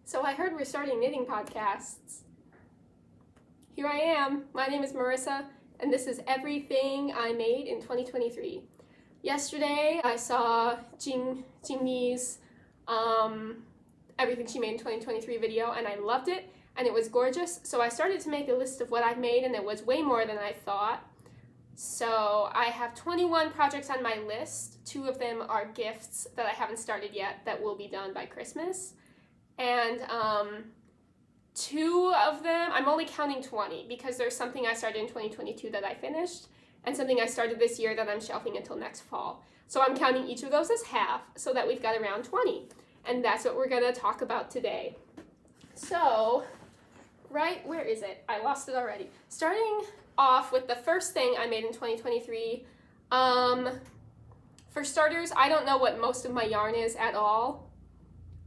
So I heard we're starting knitting podcasts. Here I am. My name is Marissa, and this is everything I made in 2023. Yesterday, I saw Jingmi's everything she made in 2023 video, and I loved it, and it was gorgeous. So I started to make a list of what I've made, and it was way more than I thought. So I have 21 projects on my list. 2 of them are gifts that I haven't started yet that will be done by Christmas. And 2 of them, I'm only counting 20 because there's something I started in 2022 that I finished and something I started this year that I'm shelving until next fall. So I'm counting each of those as half so that we've got around 20. And that's what we're gonna talk about today. So, where is it? I lost it already. Starting off with the first thing I made in 2023. For starters, I don't know what most of my yarn is at all.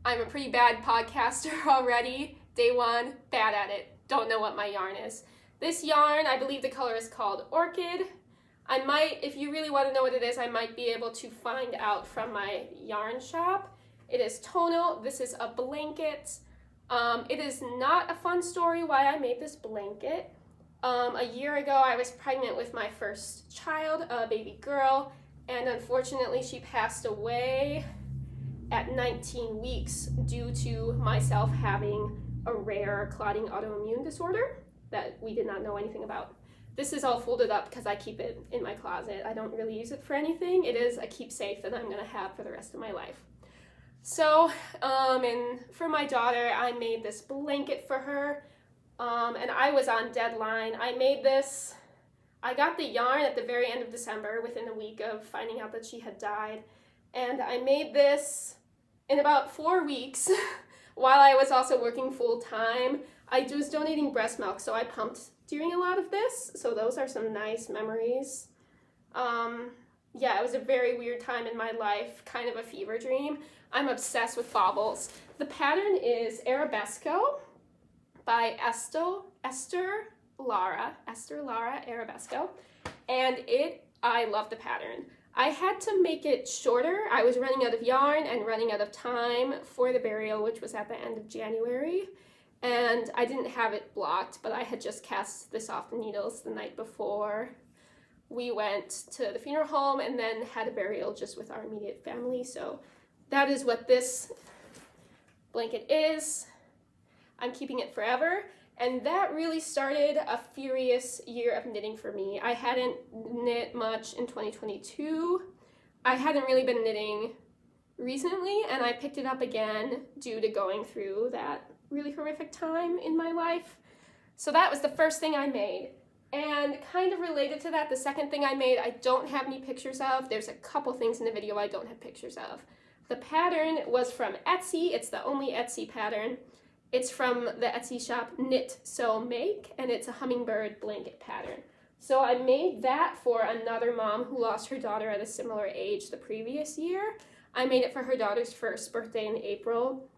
I'm a pretty bad podcaster already. Day 1, bad at it. Don't know what my yarn is. This yarn, I believe the color is called Orchid. I might, if you really want to know what it is, I might be able to find out from my yarn shop. It is tonal. This is a blanket. It is not a fun story why I made this blanket. A year ago, I was pregnant with my first child, a baby girl, and unfortunately she passed away at 19 weeks due to myself having a rare clotting autoimmune disorder that we did not know anything about. This is all folded up because I keep it in my closet. I don't really use it for anything. It is a keepsake that I'm gonna have for the rest of my life. So, and for my daughter, I made this blanket for her, and I was on deadline. I made this, I got the yarn at the very end of December within a week of finding out that she had died, and I made this in about 4 weeks while I was also working full time. I was donating breast milk, so I pumped during a lot of this, so those are some nice memories. Yeah, it was a very weird time in my life, kind of a fever dream. I'm obsessed with baubles. The pattern is Arabesco by Esther Lara Arabesco, and I love the pattern. I had to make it shorter. I was running out of yarn and running out of time for the burial, which was at the end of January, and I didn't have it blocked, but I had just cast this off the needles the night before we went to the funeral home and then had a burial just with our immediate family. So that is what this blanket is. I'm keeping it forever. And that really started a furious year of knitting for me. I hadn't knit much in 2022. I hadn't really been knitting recently, and I picked it up again due to going through that really horrific time in my life. So that was the first thing I made. And kind of related to that, the second thing I made, I don't have any pictures of. There's a couple things in the video I don't have pictures of. The pattern was from Etsy. It's the only Etsy pattern. It's from the Etsy shop Knit Sew Make, and it's a hummingbird blanket pattern. So I made that for another mom who lost her daughter at a similar age the previous year. I made it for her daughter's first birthday in April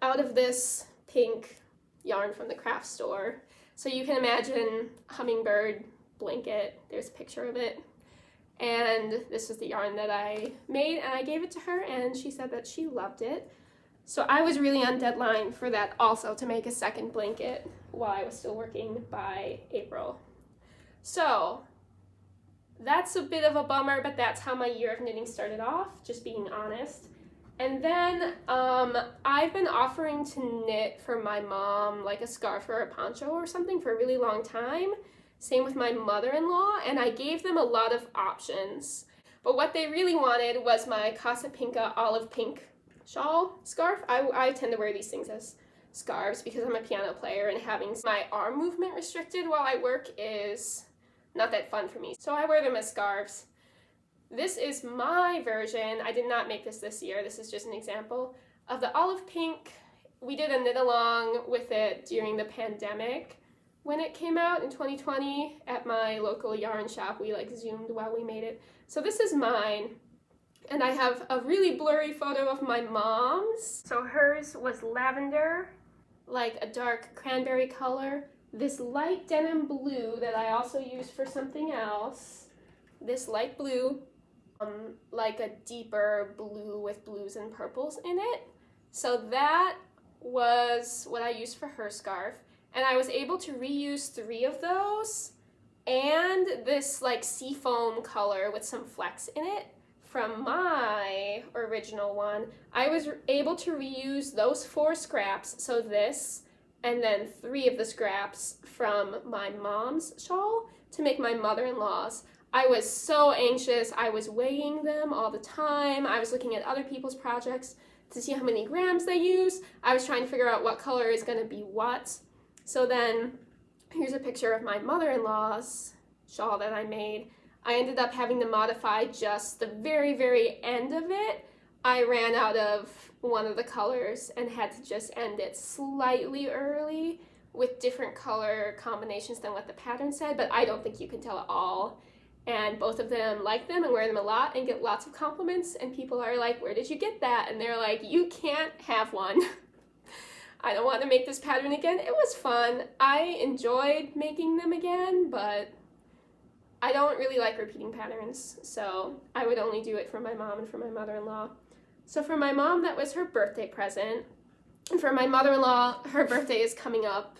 out of this pink yarn from the craft store. So you can imagine hummingbird blanket. There's a picture of it. And this is the yarn that I made, and I gave it to her, and she said that she loved it. So I was really on deadline for that also, to make a second blanket while I was still working by April. So that's a bit of a bummer, but that's how my year of knitting started off, just being honest. And then I've been offering to knit for my mom like a scarf or a poncho or something for a really long time. Same with my mother-in-law, and I gave them a lot of options. But what they really wanted was my Casa Pinka olive pink shawl scarf. I tend to wear these things as scarves because I'm a piano player, and having my arm movement restricted while I work is not that fun for me. So I wear them as scarves. This is my version. I did not make this year. This is just an example of the olive pink. We did a knit along with it during the pandemic when it came out in 2020 at my local yarn shop. We zoomed while we made it. So this is mine. And I have a really blurry photo of my mom's. So hers was lavender, like a dark cranberry color. This light denim blue that I also used for something else. This light blue, like a deeper blue with blues and purples in it. So that was what I used for her scarf, and I was able to reuse 3 of those and this like seafoam color with some flecks in it from my original one. I was able to reuse those 4 scraps, so this, and then 3 of the scraps from my mom's shawl to make my mother-in-law's. I was so anxious. I was weighing them all the time. I was looking at other people's projects to see how many grams they use. I was trying to figure out what color is going to be what. So then here's a picture of my mother-in-law's shawl that I made. I ended up having to modify just the very, very end of it. I ran out of one of the colors and had to just end it slightly early with different color combinations than what the pattern said, but I don't think you can tell at all. And both of them like them and wear them a lot and get lots of compliments, and people are like, where did you get that? And they're like, you can't have one. I don't want to make this pattern again. It was fun. I enjoyed making them again, but I don't really like repeating patterns, so I would only do it for my mom and for my mother-in-law. So for my mom, that was her birthday present. And for my mother-in-law, her birthday is coming up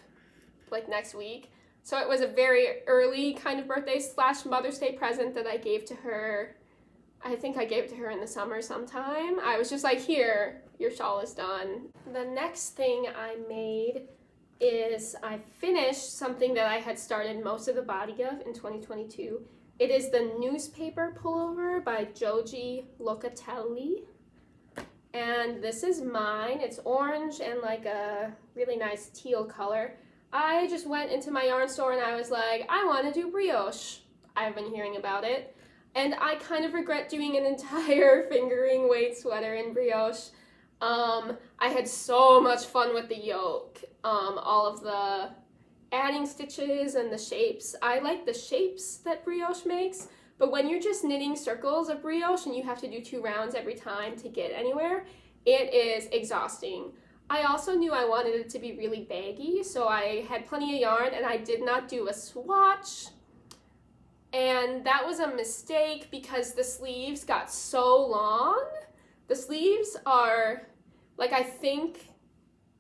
like next week. So it was a very early kind of birthday / Mother's Day present that I gave to her. I think I gave it to her in the summer sometime. I was just like, here, your shawl is done. The next thing I made is I finished something that I had started most of the body of in 2022. It is the newspaper pullover by Joji Locatelli. And this is mine. It's orange and like a really nice teal color. I just went into my yarn store and I was like, I want to do brioche. I've been hearing about it. And I kind of regret doing an entire fingering weight sweater in brioche. I had so much fun with the yoke. All of the adding stitches and the shapes. I like the shapes that brioche makes, but when you're just knitting circles of brioche and you have to do 2 rounds every time to get anywhere, it is exhausting. I also knew I wanted it to be really baggy, so I had plenty of yarn and I did not do a swatch. And that was a mistake because the sleeves got so long. The sleeves are, like, I think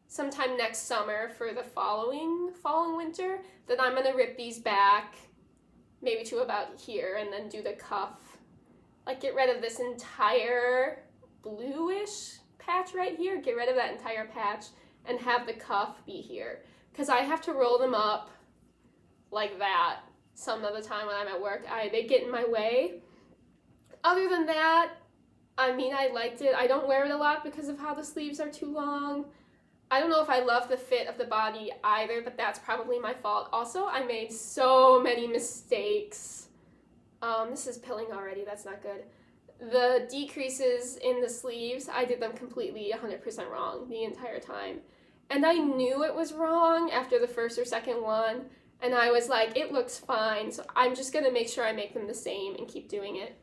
sometime next summer for the following fall and winter, that I'm gonna rip these back maybe to about here and then do the cuff. Like, get rid of this entire bluish patch right here, get rid of that entire patch and have the cuff be here. Because I have to roll them up like that some of the time when I'm at work. They get in my way. Other than that, I mean, I liked it. I don't wear it a lot because of how the sleeves are too long. I don't know if I love the fit of the body either, but that's probably my fault. Also, I made so many mistakes. This is pilling already, that's not good. The decreases in the sleeves, I did them completely 100% wrong the entire time. And I knew it was wrong after the first or second one, and I was like, it looks fine, so I'm just gonna make sure I make them the same and keep doing it.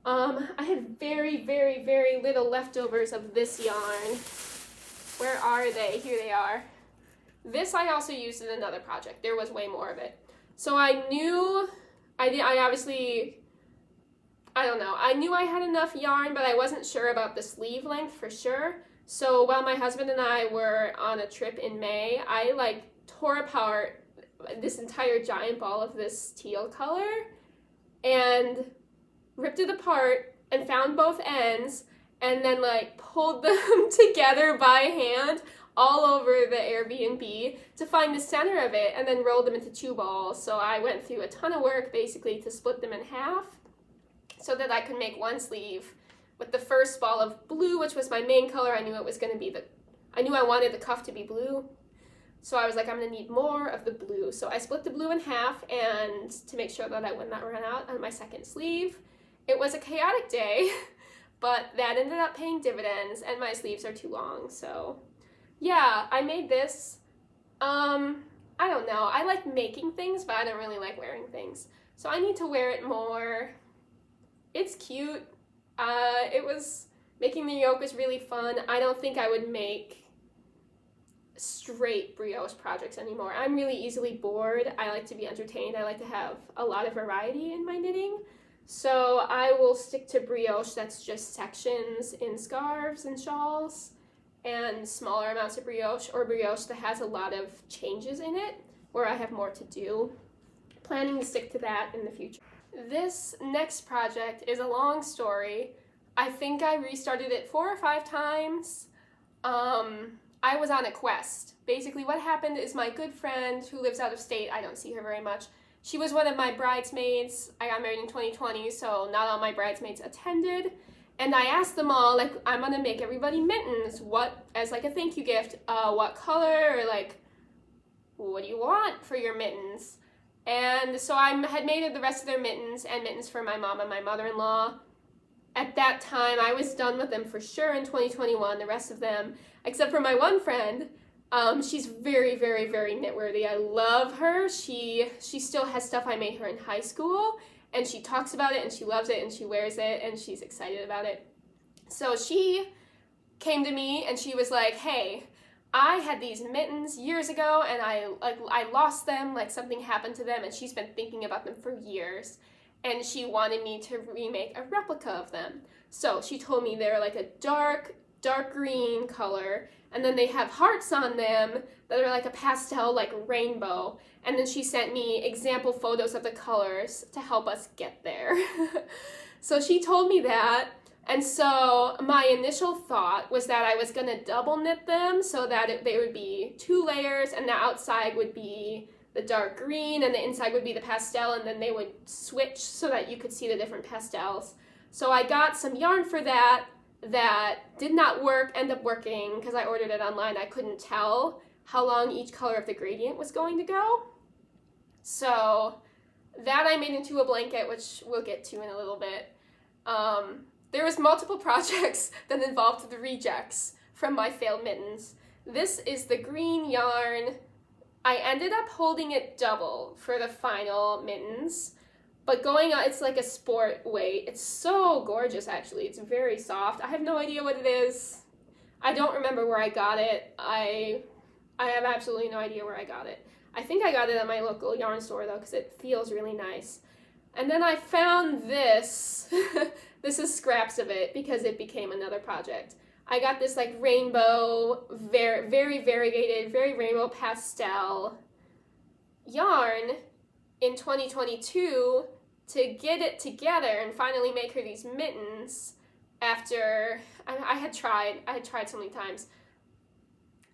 I had very, very, very little leftovers of this yarn. Where are they? Here they are. This I also used in another project. There was way more of it. So I knew, I don't know. I knew I had enough yarn, but I wasn't sure about the sleeve length for sure. So while my husband and I were on a trip in May, I like tore apart this entire giant ball of this teal color and ripped it apart and found both ends and then like pulled them together by hand all over the Airbnb to find the center of it and then rolled them into 2 balls. So I went through a ton of work basically to split them in half so that I could make one sleeve with the first ball of blue, which was my main color. I knew it was going to be I knew I wanted the cuff to be blue. So I was like, I'm going to need more of the blue. So I split the blue in half, and to make sure that I would not run out on my second sleeve. It was a chaotic day, but that ended up paying dividends, and my sleeves are too long. So yeah, I made this. I don't know. I like making things, but I don't really like wearing things. So I need to wear it more. It's cute. Making the yoke was really fun. I don't think I would make straight brioche projects anymore. I'm really easily bored. I like to be entertained. I like to have a lot of variety in my knitting. So I will stick to brioche that's just sections in scarves and shawls and smaller amounts of brioche, or brioche that has a lot of changes in it, where I have more to do. Planning to stick to that in the future. This next project is a long story. I think I restarted it 4 or 5 times. I was on a quest. Basically what happened is my good friend who lives out of state, I don't see her very much, she was one of my bridesmaids. I got married in 2020, so not all my bridesmaids attended. And I asked them all, like, I'm gonna make everybody mittens. What, as like a thank you gift, what color, or like, what do you want for your mittens? And so I had made the rest of their mittens, and mittens for my mom and my mother-in-law. At that time, I was done with them for sure in 2021, the rest of them, except for my one friend. She's very, very, very knitworthy. I love her. She still has stuff I made her in high school, and she talks about it, and she loves it, and she wears it, and she's excited about it. So she came to me, and she was like, hey, I had these mittens years ago, and I lost them, like something happened to them, and she's been thinking about them for years. And she wanted me to remake a replica of them. So she told me they're like a dark green color, and then they have hearts on them that are like a pastel, like rainbow. And then she sent me example photos of the colors to help us get there. So she told me that, and so my initial thought was that I was gonna double knit them so that they would be 2 layers, and the outside would be the dark green and the inside would be the pastel, and then they would switch so that you could see the different pastels. So I got some yarn for that did not end up working because I ordered it online. I couldn't tell how long each color of the gradient was going to go. So that I made into a blanket, which we'll get to in a little bit. There was multiple projects that involved the rejects from my failed mittens. This is the green yarn. I ended up holding it double for the final mittens, but going on, it's like a sport weight. It's so gorgeous, actually. It's very soft. I have no idea what it is. I don't remember where I got it. I have absolutely no idea where I got it. I think I got it at my local yarn store, though, because it feels really nice. And then I found this. This is scraps of it because it became another project. I got this like rainbow, very, very variegated, very rainbow pastel yarn in 2022 to get it together and finally make her these mittens after I had tried so many times.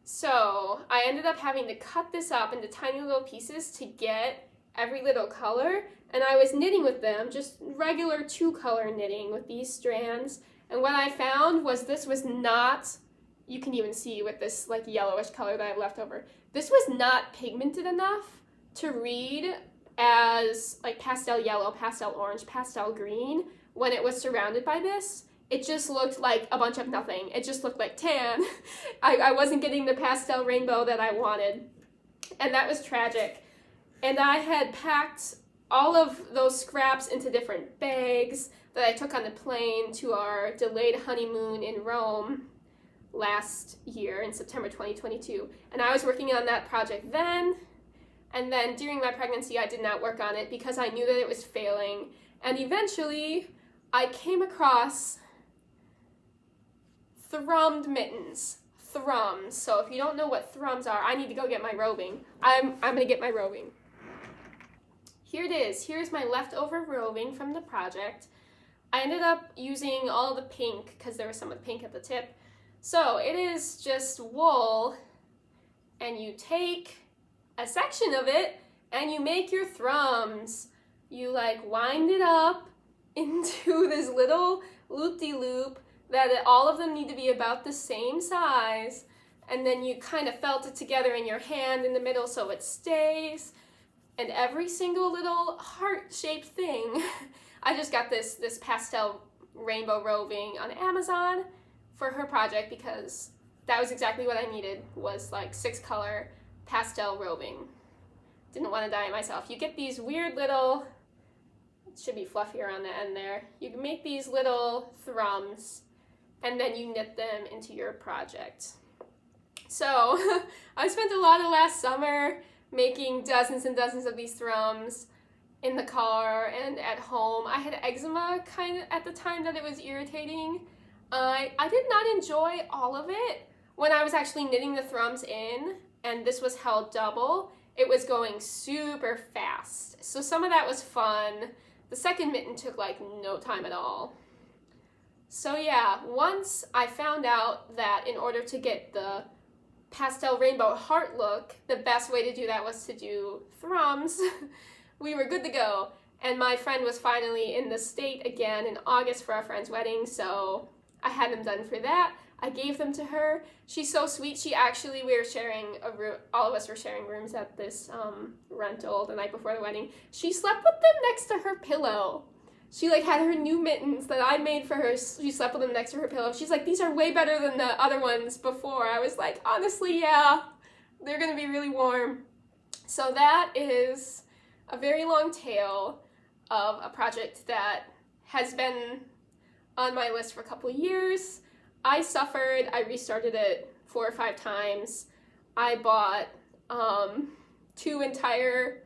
So I ended up having to cut this up into tiny little pieces to get every little color, and I was knitting with them, just regular 2-color knitting with these strands. And what I found was this was not, you can even see with this like yellowish color that I've left over, this was not pigmented enough to read as like pastel yellow, pastel orange, pastel green when it was surrounded by this. It just looked like a bunch of nothing. It just looked like tan. I wasn't getting the pastel rainbow that I wanted, and that was tragic. And I had packed all of those scraps into different bags that I took on the plane to our delayed honeymoon in Rome last year in September 2022. And I was working on that project then, and then during my pregnancy I did not work on it because I knew that it was failing. And eventually I came across Thrummed mittens. Thrums. So if you don't know what Thrums are, I need to go get my roving. I'm gonna get my roving. Here it is. Here's my leftover roving from the project. I ended up using all the pink because there was some with pink at the tip. So it is just wool, and you take a section of it and you make your thrums. You like wind it up into this little loop-de-loop that all of them need to be about the same size, and then you kind of felt it together in your hand in the middle so it stays. And every single little heart-shaped thing, I just got this pastel rainbow roving on Amazon for her project because that was exactly what I needed, was like 6-color pastel roving. Didn't want to dye it myself. You get these weird little, it should be fluffier on the end there, you can make these little thrums and then you knit them into your project. So I spent a lot of last summer making dozens and dozens of these thrums in the car and at home. I had eczema kind of at the time that it was irritating. I did not enjoy all of it. when I was actually knitting the Thrumms in, and this was held double, it was going super fast. So some of that was fun. The second mitten took like no time at all. So yeah, once I found out that in order to get the pastel rainbow heart look, the best way to do that was to do Thrumms, we were good to go. And my friend was finally in the state again in August for our friend's wedding, so I had them done for that. I gave them to her. She's so sweet. She actually, we were sharing a room, all of us were sharing rooms at this rental the night before the wedding. She slept with them next to her pillow. She like had her new mittens that I made for her. She slept with them next to her pillow. She's like, these are way better than the other ones before. I was like, honestly, yeah, they're gonna be really warm. So that is a very long tale of a project that has been on my list for a couple of years. I suffered. I restarted it 4 or 5 times. I bought 2 entire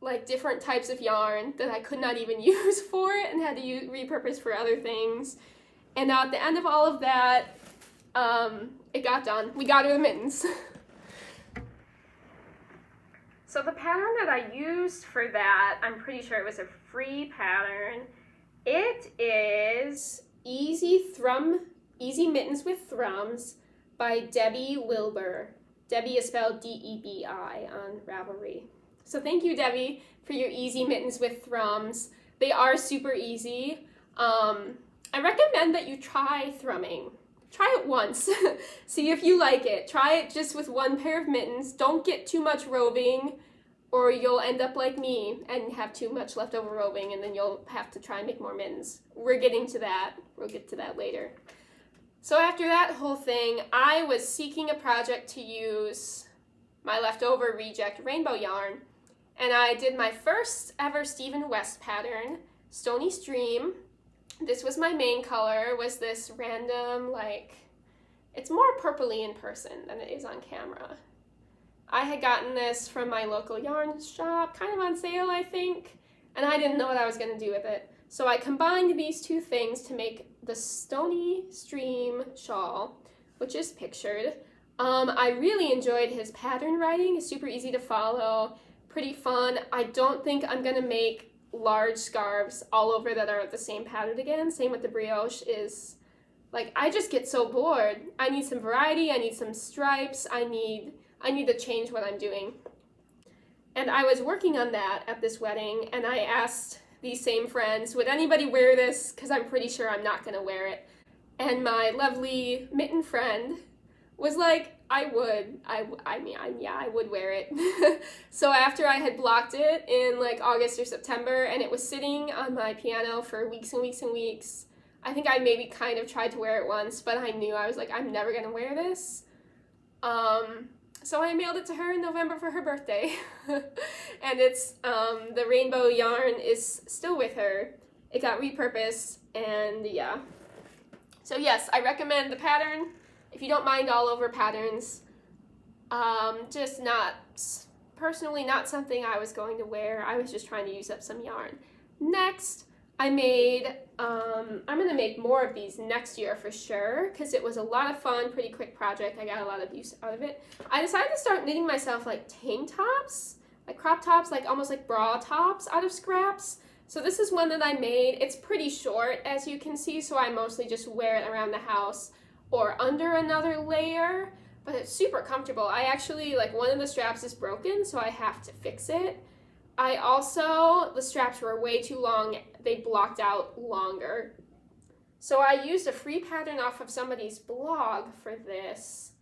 like different types of yarn that I could not even use for it and had to repurpose for other things. And at the end of all of that, it got done. We got her the mittens. So the pattern that I used for that, I'm pretty sure it was a free pattern. It is Easy Mittens with Thrumms by Debbie Wilbur. Debbie is spelled D-E-B-I on Ravelry. So thank you, Debbie, for your Easy Mittens with Thrumms. They are super easy. I recommend that you try thrumming. Try it once. See if you like it. Try it just with 1 pair of mittens. Don't get too much roving, or you'll end up like me and have too much leftover roving, and then you'll have to try and make more mittens. We're getting to that. We'll get to that later. So after that whole thing, I was seeking a project to use my leftover reject rainbow yarn, and I did my first ever Stephen West pattern, Stony Stream. This was my main color, was this random, like, it's more purpley in person than it is on camera. I had gotten this from my local yarn shop, kind of on sale, I think, and I didn't know what I was going to do with it. So I combined these 2 things to make the Stony Stream shawl, which is pictured. I really enjoyed his pattern writing. It's super easy to follow, pretty fun. I don't think I'm going to make large scarves all over that are the same pattern again. Same with the Brioche is, like, I just get so bored. I need some variety, I need some stripes, I need to change what I'm doing. And I was working on that at this wedding, and I asked these same friends, would anybody wear this? Because I'm pretty sure I'm not going to wear it. And my lovely mitten friend was like, I would. I would wear it. So after I had blocked it in like August or September, and it was sitting on my piano for weeks and weeks and weeks, I think I maybe kind of tried to wear it once, but I knew, I was like, I'm never going to wear this. So I mailed it to her in November for her birthday. And it's, the rainbow yarn is still with her. It got repurposed, and yeah. So yes, I recommend the pattern. If you don't mind all over patterns, just not, personally not something I was going to wear. I was just trying to use up some yarn. Next, I made, I'm going to make more of these next year for sure, because it was a lot of fun, pretty quick project. I got a lot of use out of it. I decided to start knitting myself like tank tops, like crop tops, like almost like bra tops out of scraps. So this is one that I made. It's pretty short, as you can see, so I mostly just wear it around the house or under another layer, but it's super comfortable. I actually, like, one of the straps is broken, so I have to fix it. I also, the straps were way too long. They blocked out longer. So I used a free pattern off of somebody's blog for this.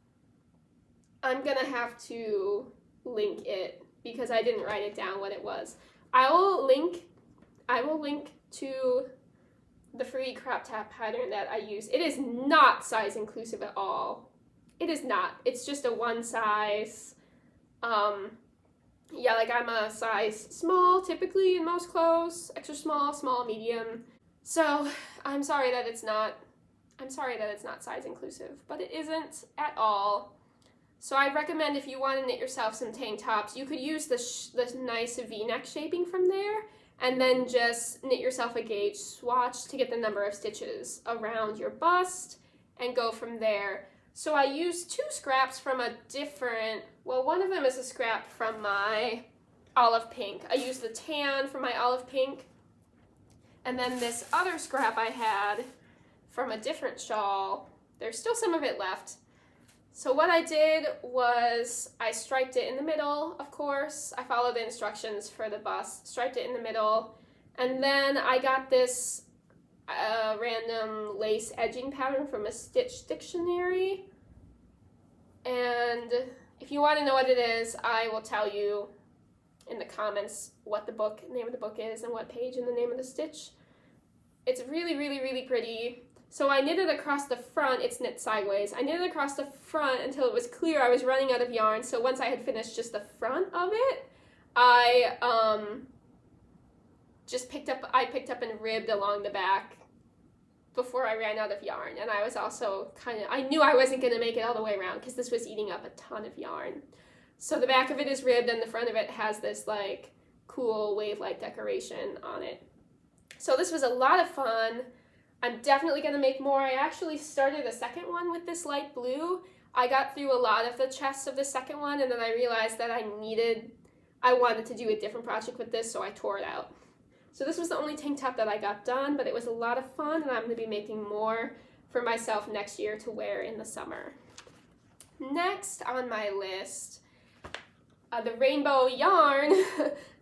I'm gonna have to link it because I didn't write it down what it was. I will link to the free crop top pattern that I use. It is not size inclusive at all. It is not. It's just a one size. Yeah, like I'm a size small typically in most clothes, extra small, small, medium. So I'm sorry that it's not size inclusive, but it isn't at all. So I recommend if you want to knit yourself some tank tops, you could use this nice V-neck shaping from there, and then just knit yourself a gauge swatch to get the number of stitches around your bust and go from there. So I used 2 scraps from a different, well, one of them is a scrap from my olive pink. I used the tan from my olive pink, and then this other scrap I had from a different shawl. There's still some of it left. So what I did was I striped it in the middle, of course. I followed the instructions for the bust, striped it in the middle, and then I got this random lace edging pattern from a Stitch dictionary. And if you want to know what it is, I will tell you in the comments what the name of the book is and what page and the name of the stitch. It's really, really, really pretty. So I knitted across the front. It's knit sideways. I knitted across the front until it was clear I was running out of yarn. So once I had finished just the front of it, I picked up and ribbed along the back before I ran out of yarn. And I was also I knew I wasn't going to make it all the way around because this was eating up a ton of yarn. So the back of it is ribbed and the front of it has this like cool wave-like decoration on it. So this was a lot of fun. I'm definitely going to make more. I actually started a second one with this light blue. I got through a lot of the chests of the second one, and then I realized that I wanted to do a different project with this, so I tore it out. So this was the only tank top that I got done, but it was a lot of fun, and I'm going to be making more for myself next year to wear in the summer. Next on my list, the rainbow yarn.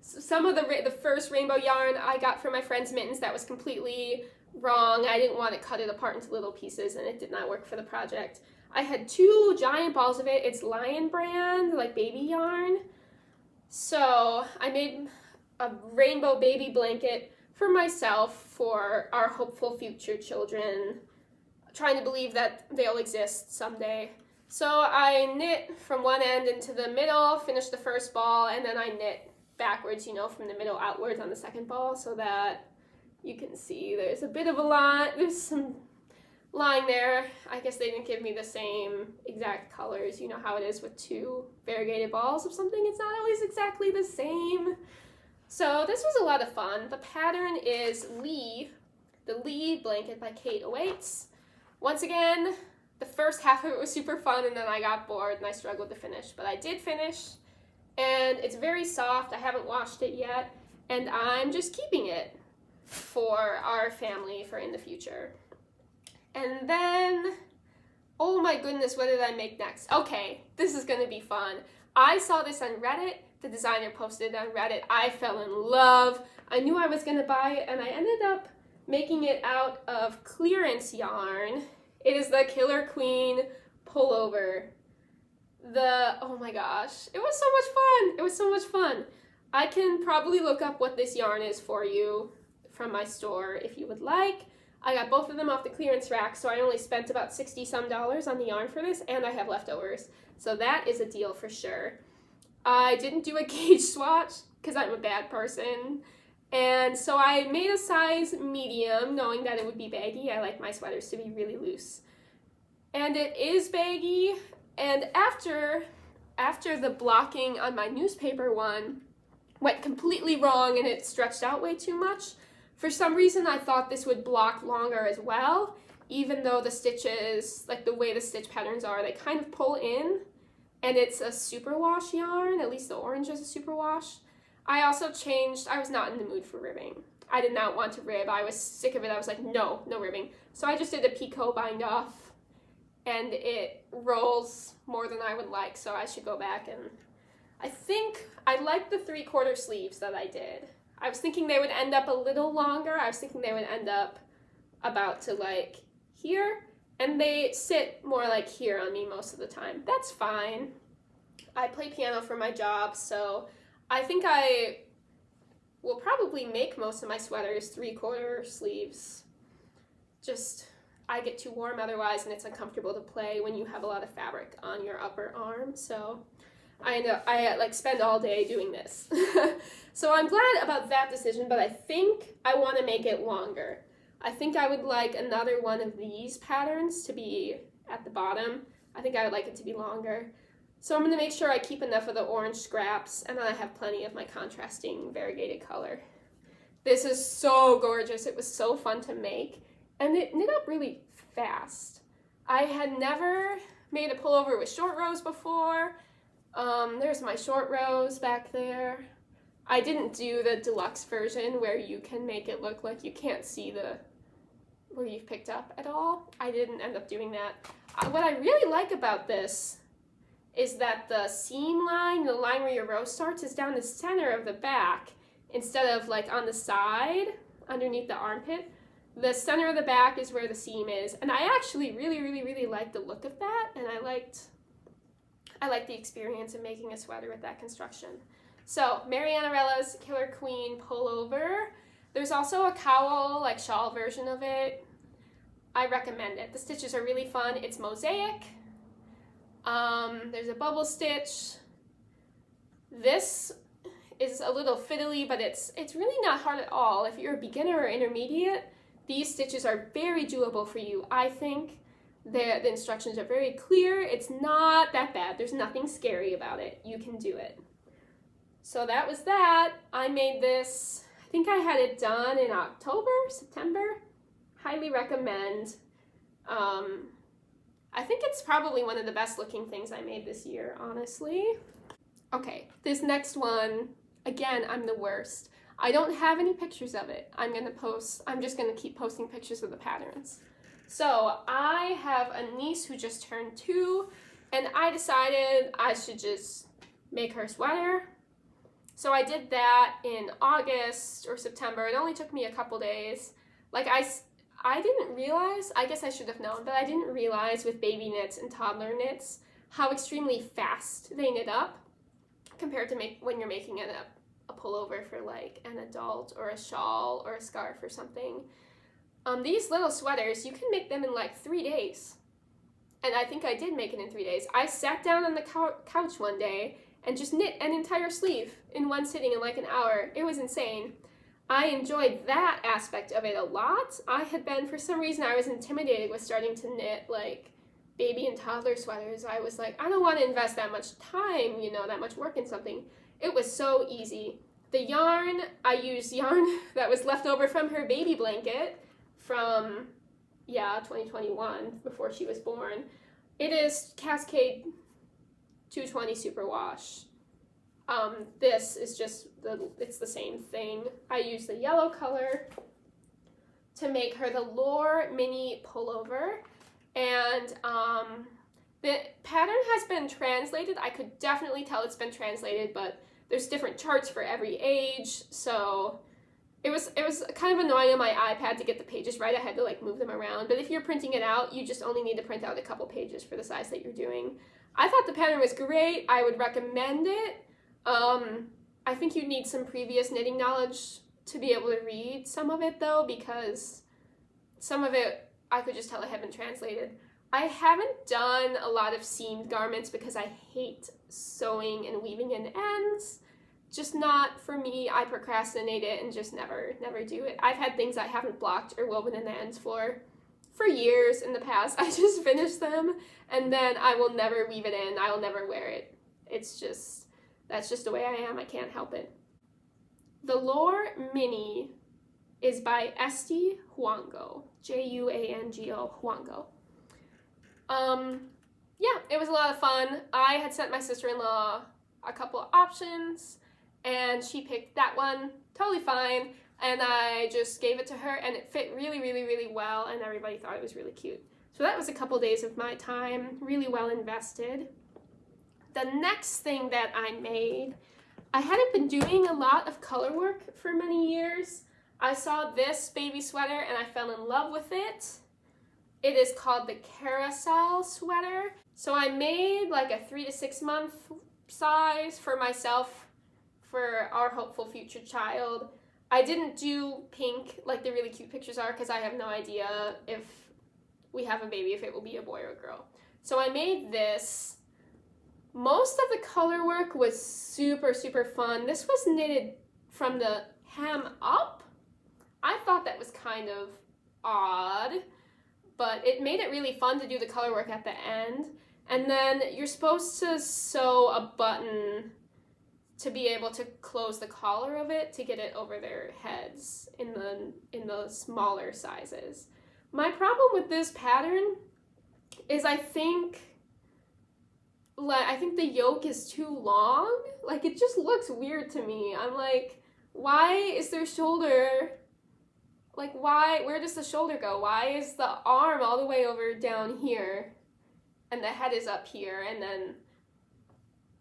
Some of the first rainbow yarn I got from my friend's Mittens that was completely wrong. I didn't want to cut it apart into little pieces, and it did not work for the project. I had 2 giant balls of it. It's Lion brand, like baby yarn. So I made a rainbow baby blanket for myself, for our hopeful future children, trying to believe that they'll exist someday. So I knit from one end into the middle, finished the first ball, and then I knit backwards, from the middle outwards on the second ball, so that you can see there's a bit of a line, there's some line there. I guess they didn't give me the same exact colors. You know how it is with 2 variegated balls of something, it's not always exactly the same. So this was a lot of fun. The pattern is the Lee blanket by Kate Awaits. Once again, the first half of it was super fun, and then I got bored and I struggled to finish, but I did finish, and it's very soft. I haven't washed it yet, and I'm just keeping it for our family for in the future. And then, oh my goodness, what did I make next? Okay, this is gonna be fun. I saw this on Reddit. The designer posted it on Reddit. I fell in love. I knew I was gonna buy it, and I ended up making it out of clearance yarn. It is the Killer Queen pullover. Oh my gosh, it was so much fun. It was so much fun. I can probably look up what this yarn is for you from my store if you would like. I got both of them off the clearance rack, so I only spent about $60 some on the yarn for this, and I have leftovers. So that is a deal for sure. I didn't do a gauge swatch because I'm a bad person. And so I made a size medium, knowing that it would be baggy. I like my sweaters to be really loose. And it is baggy. And after the blocking on my newspaper one went completely wrong and it stretched out way too much, for some reason I thought this would block longer as well, even though the stitches, like the way the stitch patterns are, they kind of pull in. And it's a superwash yarn, at least the orange is a superwash. I also changed, I was not in the mood for ribbing. I did not want to rib. I was sick of it. I was like, no ribbing. So I just did a picot bind off, and it rolls more than I would like, so I should go back. And I think I like the 3/4 sleeves that I did. I was thinking they would end up a little longer. I was thinking they would end up about to like here, and they sit more like here on me most of the time. That's fine. I play piano for my job, so I think I will probably make most of my sweaters 3/4 sleeves. Just, I get too warm otherwise, and it's uncomfortable to play when you have a lot of fabric on your upper arm, so I spend all day doing this. So I'm glad about that decision, but I think I want to make it longer. I think I would like another one of these patterns to be at the bottom. I think I would like it to be longer. So I'm going to make sure I keep enough of the orange scraps, and then I have plenty of my contrasting variegated color. This is so gorgeous. It was so fun to make, and it knit up really fast. I had never made a pullover with short rows before. There's my short rows back there. I didn't do the deluxe version where you can make it look like you can't see where you've picked up at all. I didn't end up doing that. What I really like about this is that the seam line, the line where your row starts, is down the center of the back instead of like on the side underneath the armpit. The center of the back is where the seam is, and I actually really like the look of that, and I liked the experience of making a sweater with that construction. So Marianarella's Killer Queen pullover. There's also a cowl, like shawl version of it. I recommend it. The stitches are really fun. It's mosaic. There's a bubble stitch. This is a little fiddly, but it's really not hard at all. If you're a beginner or intermediate, these stitches are very doable for you. I think the instructions are very clear. It's not that bad. There's nothing scary about it. You can do it. So that was that. I made this, I think I had it done in October, September. Highly recommend. I think it's probably one of the best looking things I made this year, honestly. Okay, this next one, again, I'm the worst. I don't have any pictures of it. I'm just gonna keep posting pictures of the patterns. So I have a niece who just turned 2, and I decided I should just make her sweater. So I did that in August or September. It only took me a couple days. Like I didn't realize, I guess I should have known, but I didn't realize with baby knits and toddler knits how extremely fast they knit up compared to when you're making a pullover for like an adult or a shawl or a scarf or something. These little sweaters, you can make them in like 3 days. And I think I did make it in 3 days. I sat down on the couch one day and just knit an entire sleeve in one sitting in like an hour. It was insane. I enjoyed that aspect of it a lot. For some reason, I was intimidated with starting to knit like baby and toddler sweaters. I was like, I don't want to invest that much time, that much work in something. It was so easy. The yarn, I used yarn that was left over from her baby blanket from, 2021, before she was born. It is Cascade 220 Superwash. This is just, it's the same thing. I used the yellow color to make her the Lore Mini Pullover. And the pattern has been translated. I could definitely tell it's been translated, but there's different charts for every age, so it was kind of annoying on my iPad to get the pages right. I had to like move them around, but if you're printing it out, you just only need to print out a couple pages for the size that you're doing. I thought the pattern was great. I would recommend it. I think you need some previous knitting knowledge to be able to read some of it though, because some of it I could just tell it had been translated. I haven't done a lot of seamed garments because I hate sewing and weaving in ends. Just not for me. I procrastinate it and just never do it. I've had things I haven't blocked or woven in the ends for years in the past. I just finish them and then I will never weave it in. I will never wear it. That's just the way I am. I can't help it. The Lore Mini is by Esti Huango. Juango, Huango. It was a lot of fun. I had sent my sister-in-law a couple of options and she picked that one, totally fine, and I just gave it to her and it fit really well and everybody thought it was really cute. So that was a couple days of my time, really well invested. The next thing that I made, I hadn't been doing a lot of color work for many years. I saw this baby sweater and I fell in love with it. It is called the Carousel sweater. So I made like a 3 to 6 month size for myself for our hopeful future child. I didn't do pink like the really cute pictures are because I have no idea if we have a baby, if it will be a boy or a girl. So I made this. Most of the color work was super fun. This was knitted from the hem up. I thought that was kind of odd, but it made it really fun to do the color work at the end. And then you're supposed to sew a button to be able to close the collar of it to get it over their heads in the smaller sizes. My problem with this pattern is I think like, I think the yoke is too long. Like, it just looks weird to me. I'm like, why is their shoulder, like, why, where does the shoulder go? Why is the arm all the way over down here and the head is up here? And then,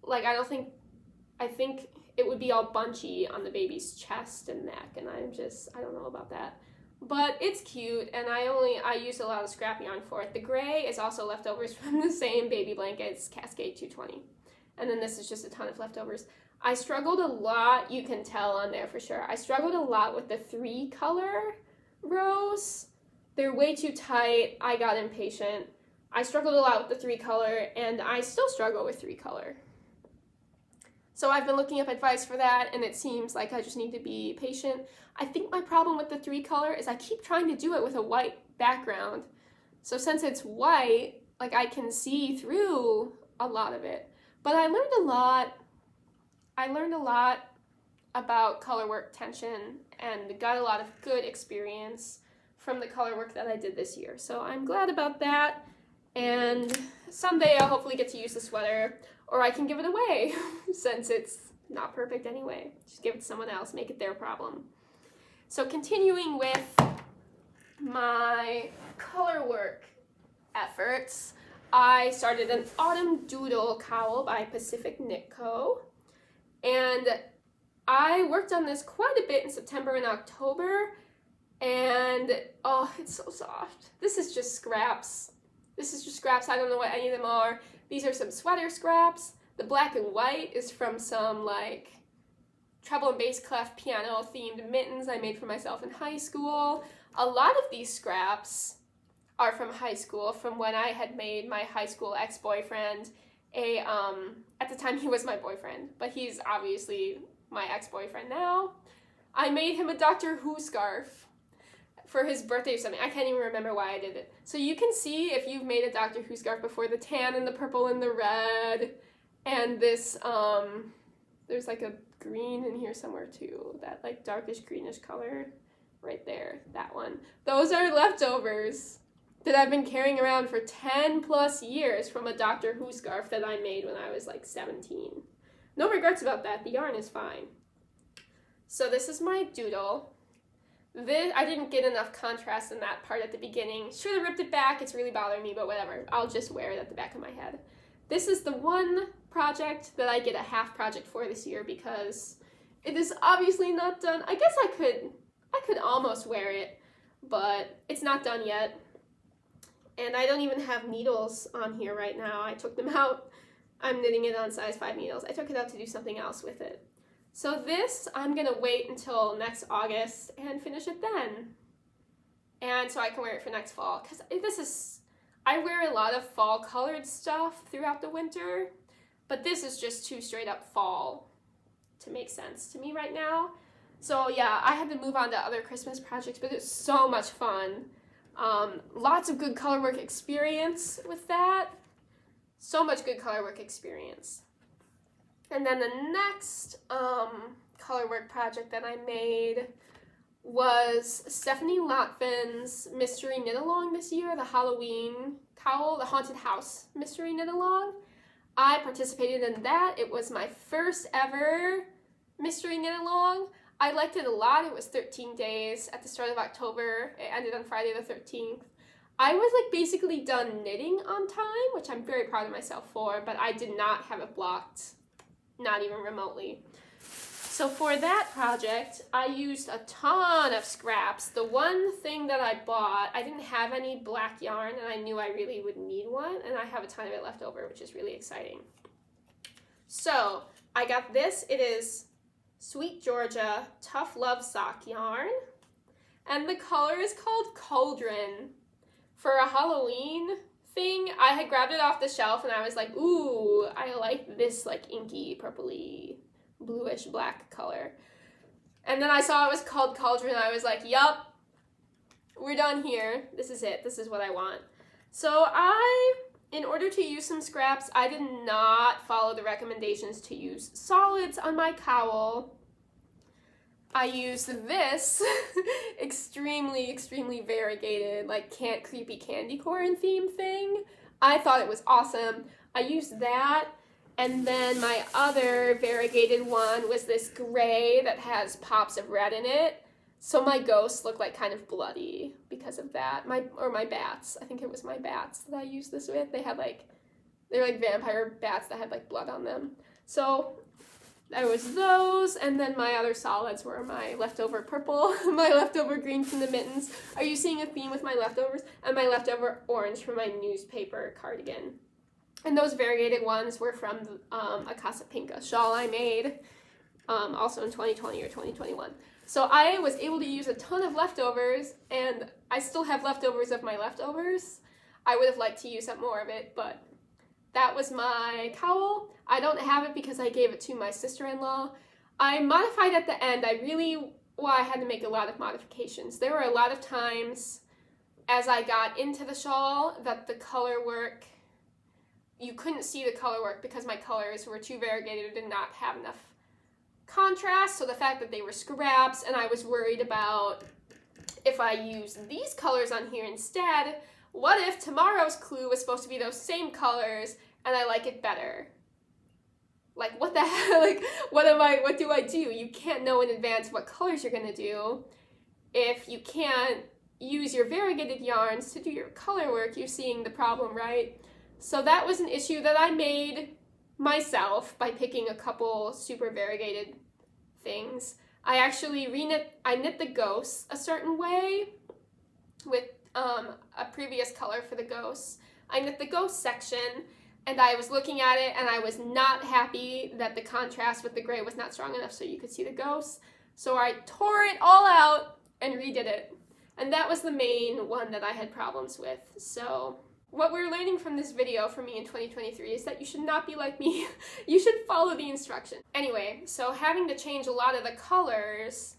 like, I think it would be all bunchy on the baby's chest and neck, and I don't know about that. But it's cute, and I used a lot of scrap yarn for it. The gray is also leftovers from the same baby blankets, Cascade 220. And then this is just a ton of leftovers. I struggled a lot, you can tell on there for sure. I struggled a lot with the 3-color rows. They're way too tight. I got impatient. I struggled a lot with the 3-color, and I still struggle with 3-color. So I've been looking up advice for that, and it seems like I just need to be patient. I think my problem with the 3-color is I keep trying to do it with a white background. So since it's white, like, I can see through a lot of it. But I learned a lot. I learned a lot about colorwork tension and got a lot of good experience from the colorwork that I did this year. So I'm glad about that. And someday I'll hopefully get to use the sweater, or I can give it away since it's not perfect anyway. Just give it to someone else, make it their problem. So continuing with my colorwork efforts, I started an autumn doodle cowl by Pacific Knit Co. And I worked on this quite a bit in September and October, and oh, it's so soft. This is just scraps. I don't know what any of them are. These are some sweater scraps. The black and white is from some, like, treble and bass clef piano themed mittens I made for myself in high school. A lot of these scraps are from high school, from when I had made my high school ex-boyfriend at the time he was my boyfriend, but he's obviously my ex-boyfriend now. I made him a Doctor Who scarf for his birthday or something. I can't even remember why I did it. So you can see, if you've made a Doctor Who scarf before, the tan and the purple and the red, and this, there's like a green in here somewhere too, that like darkish greenish color right there, that one. Those are leftovers that I've been carrying around for 10 plus years from a Doctor Who scarf that I made when I was like 17. No regrets about that, the yarn is fine. So this is my doodle. I didn't get enough contrast in that part at the beginning. Should have ripped it back, it's really bothering me, but whatever. I'll just wear it at the back of my head. This is the one project that I get a half project for this year because it is obviously not done. I guess I could almost wear it, but it's not done yet. And I don't even have needles on here right now. I took them out. I'm knitting it on size 5 needles. I took it out to do something else with it. So this, I'm going to wait until next August and finish it then. And so I can wear it for next fall. Because I wear a lot of fall colored stuff throughout the winter, but this is just too straight up fall to make sense to me right now. So yeah, I had to move on to other Christmas projects, but it's so much fun. Lots of good colorwork experience with that. So much good colorwork experience. And then the next colorwork project that I made was Stephanie Lotfin's mystery knit along this year, the Halloween cowl, the haunted house mystery knit along. I participated in that. It was my first ever mystery knit along. I liked it a lot. It was 13 days at the start of October. It ended on Friday the 13th. I was like basically done knitting on time, which I'm very proud of myself for, but I did not have it blocked, not even remotely. So for that project, I used a ton of scraps. The one thing that I bought, I didn't have any black yarn, and I knew I really would need one, and I have a ton of it left over, which is really exciting. So I got this. It is Sweet Georgia Tough Love Sock yarn, and the color is called Cauldron. For a Halloween thing, I had grabbed it off the shelf, and I was like, ooh, I like this like inky, purpley, bluish black color. And then I saw it was called Cauldron, and I was like, yup, we're done here. This is it. This is what I want. So in order to use some scraps, I did not follow the recommendations to use solids on my cowl. I used this extremely, extremely variegated, like creepy candy corn theme thing. I thought it was awesome. I used that, and then my other variegated one was this gray that has pops of red in it. So my ghosts look like kind of bloody because of that. My bats. I think it was my bats that I used this with. They were like vampire bats that had like blood on them. So there was those, and then my other solids were my leftover purple, my leftover green from the mittens. Are you seeing a theme with my leftovers? And my leftover orange from my newspaper cardigan. And those variegated ones were from a Casa Pinka shawl I made, also in 2020 or 2021. So I was able to use a ton of leftovers, and I still have leftovers of my leftovers. I would have liked to use up more of it, but that was my cowl. I don't have it because I gave it to my sister-in-law. I modified at the end. I had to make a lot of modifications. There were a lot of times as I got into the shawl that the color work, you couldn't see the color work because my colors were too variegated, did not have enough contrast, so the fact that they were scraps, and I was worried about if I use these colors on here instead, what if tomorrow's clue was supposed to be those same colors and I like it better? Like, what the hell? Like, what do I do? You can't know in advance what colors you're gonna do if you can't use your variegated yarns to do your color work. You're seeing the problem, right? So that was an issue that I made myself by picking a couple super variegated things. I actually knit the ghosts a certain way with a previous color for the ghosts. I knit the ghost section, and I was looking at it and I was not happy that the contrast with the gray was not strong enough so you could see the ghosts. So I tore it all out and redid it. And that was the main one that I had problems with. So what we're learning from this video for me in 2023 is that you should not be like me. You should follow the instructions. Anyway, so having to change a lot of the colors,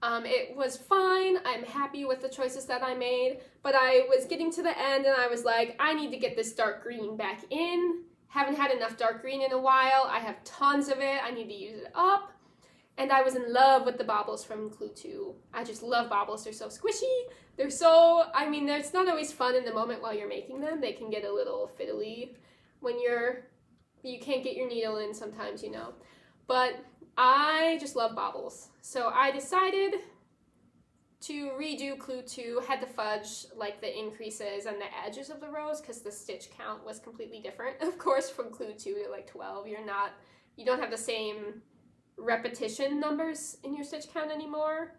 it was fine. I'm happy with the choices that I made, but I was getting to the end and I was like, I need to get this dark green back in. Haven't had enough dark green in a while. I have tons of it. I need to use it up. And I was in love with the baubles from Clue 2. I just love baubles. They're so squishy. It's not always fun in the moment while you're making them. They can get a little fiddly when you can't get your needle in sometimes, you know. But I just love baubles. So I decided to redo Clue 2, had to fudge like the increases and the edges of the rows because the stitch count was completely different. Of course, from Clue 2 to like 12, you don't have the same repetition numbers in your stitch count anymore.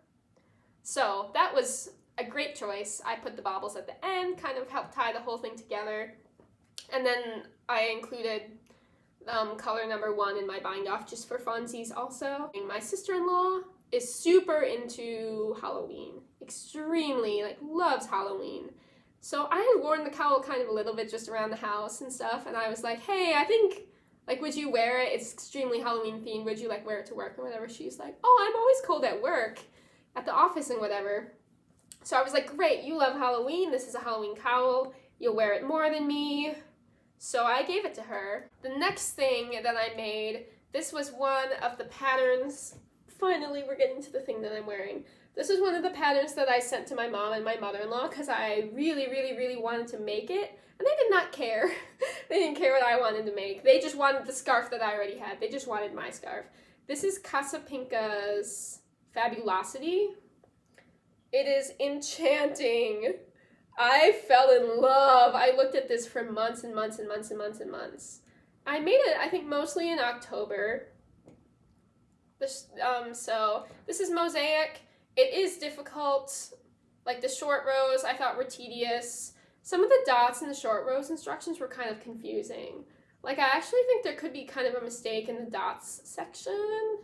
So that was a great choice. I put the baubles at the end, kind of helped tie the whole thing together. And then I included color number 1 in my bind off just for funsies also. My sister-in-law is super into Halloween, extremely, loves Halloween. So I had worn the cowl kind of a little bit just around the house and stuff, and I was like, hey, I think, would you wear it? It's extremely Halloween themed. Would you, wear it to work and whatever? She's like, oh, I'm always cold at work, at the office and whatever. So I was like, great, you love Halloween. This is a Halloween cowl. You'll wear it more than me. So I gave it to her. The next thing that I made, this was one of the patterns. Finally, we're getting to the thing that I'm wearing. This is one of the patterns that I sent to my mom and my mother-in-law because I really, really, really wanted to make it. And they did not care. They didn't care what I wanted to make. They just wanted the scarf that I already had. They just wanted my scarf. This is Casa Pinka's Fabulosity. It is enchanting. I fell in love. I looked at this for months and months and months and months and months. I made it, I think, mostly in October. So this is mosaic. It is difficult. The short rows I thought were tedious. Some of the dots in the short rows instructions were kind of confusing. I actually think there could be kind of a mistake in the dots section.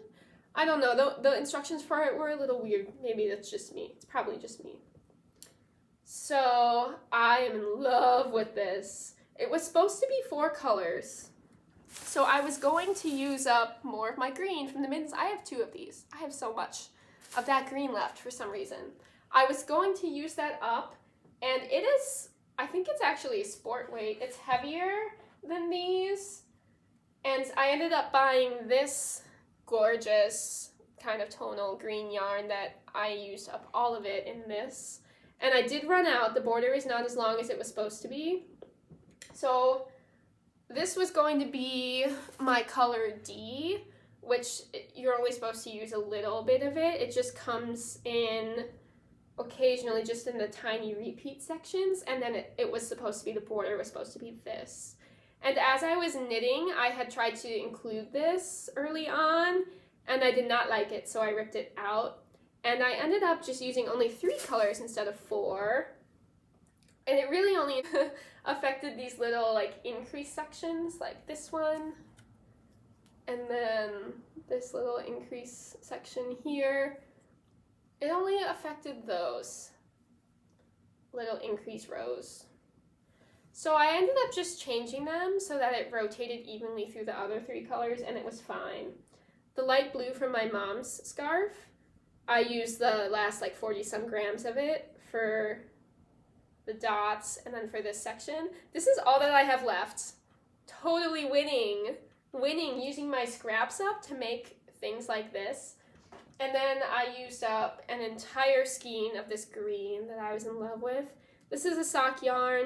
I don't know. The instructions for it were a little weird. Maybe that's just me. It's probably just me. So I am in love with this. It was supposed to be 4 colors. So I was going to use up more of my green from the mittens. I have 2 of these. I have so much of that green left for some reason. I was going to use that up, and it is, I think it's actually a sport weight. It's heavier than these, and I ended up buying this gorgeous kind of tonal green yarn that I used up all of it in this. And I did run out. The border is not as long as it was supposed to be. So This was going to be my color D, which you're only supposed to use a little bit of it. It just comes in occasionally just in the tiny repeat sections, and then it was supposed to be, the border was supposed to be this. And as I was knitting, I had tried to include this early on, and I did not like it, so I ripped it out. And I ended up just using only 3 colors instead of 4. And it really only affected these little like increase sections, like this one, and then this little increase section here. It only affected those little increase rows. So I ended up just changing them so that it rotated evenly through the other 3 colors, and it was fine. The light blue from my mom's scarf, I used the last like 40 some grams of it for the dots, and then for this section. This is all that I have left. Totally winning using my scraps up to make things like this. And then I used up an entire skein of this green that I was in love with. This is a sock yarn.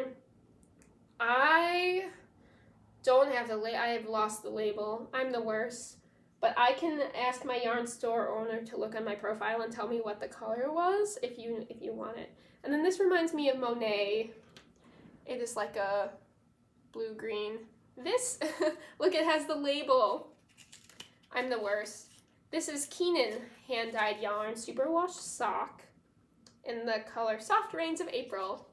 I don't have I have lost the label. I'm the worst. But I can ask my yarn store owner to look on my profile and tell me what the color was if you want it. And then this reminds me of Monet. It is like a blue-green. This, look, it has the label. I'm the worst. This is Keenan hand-dyed yarn, superwash sock, in the color Soft Rains of April.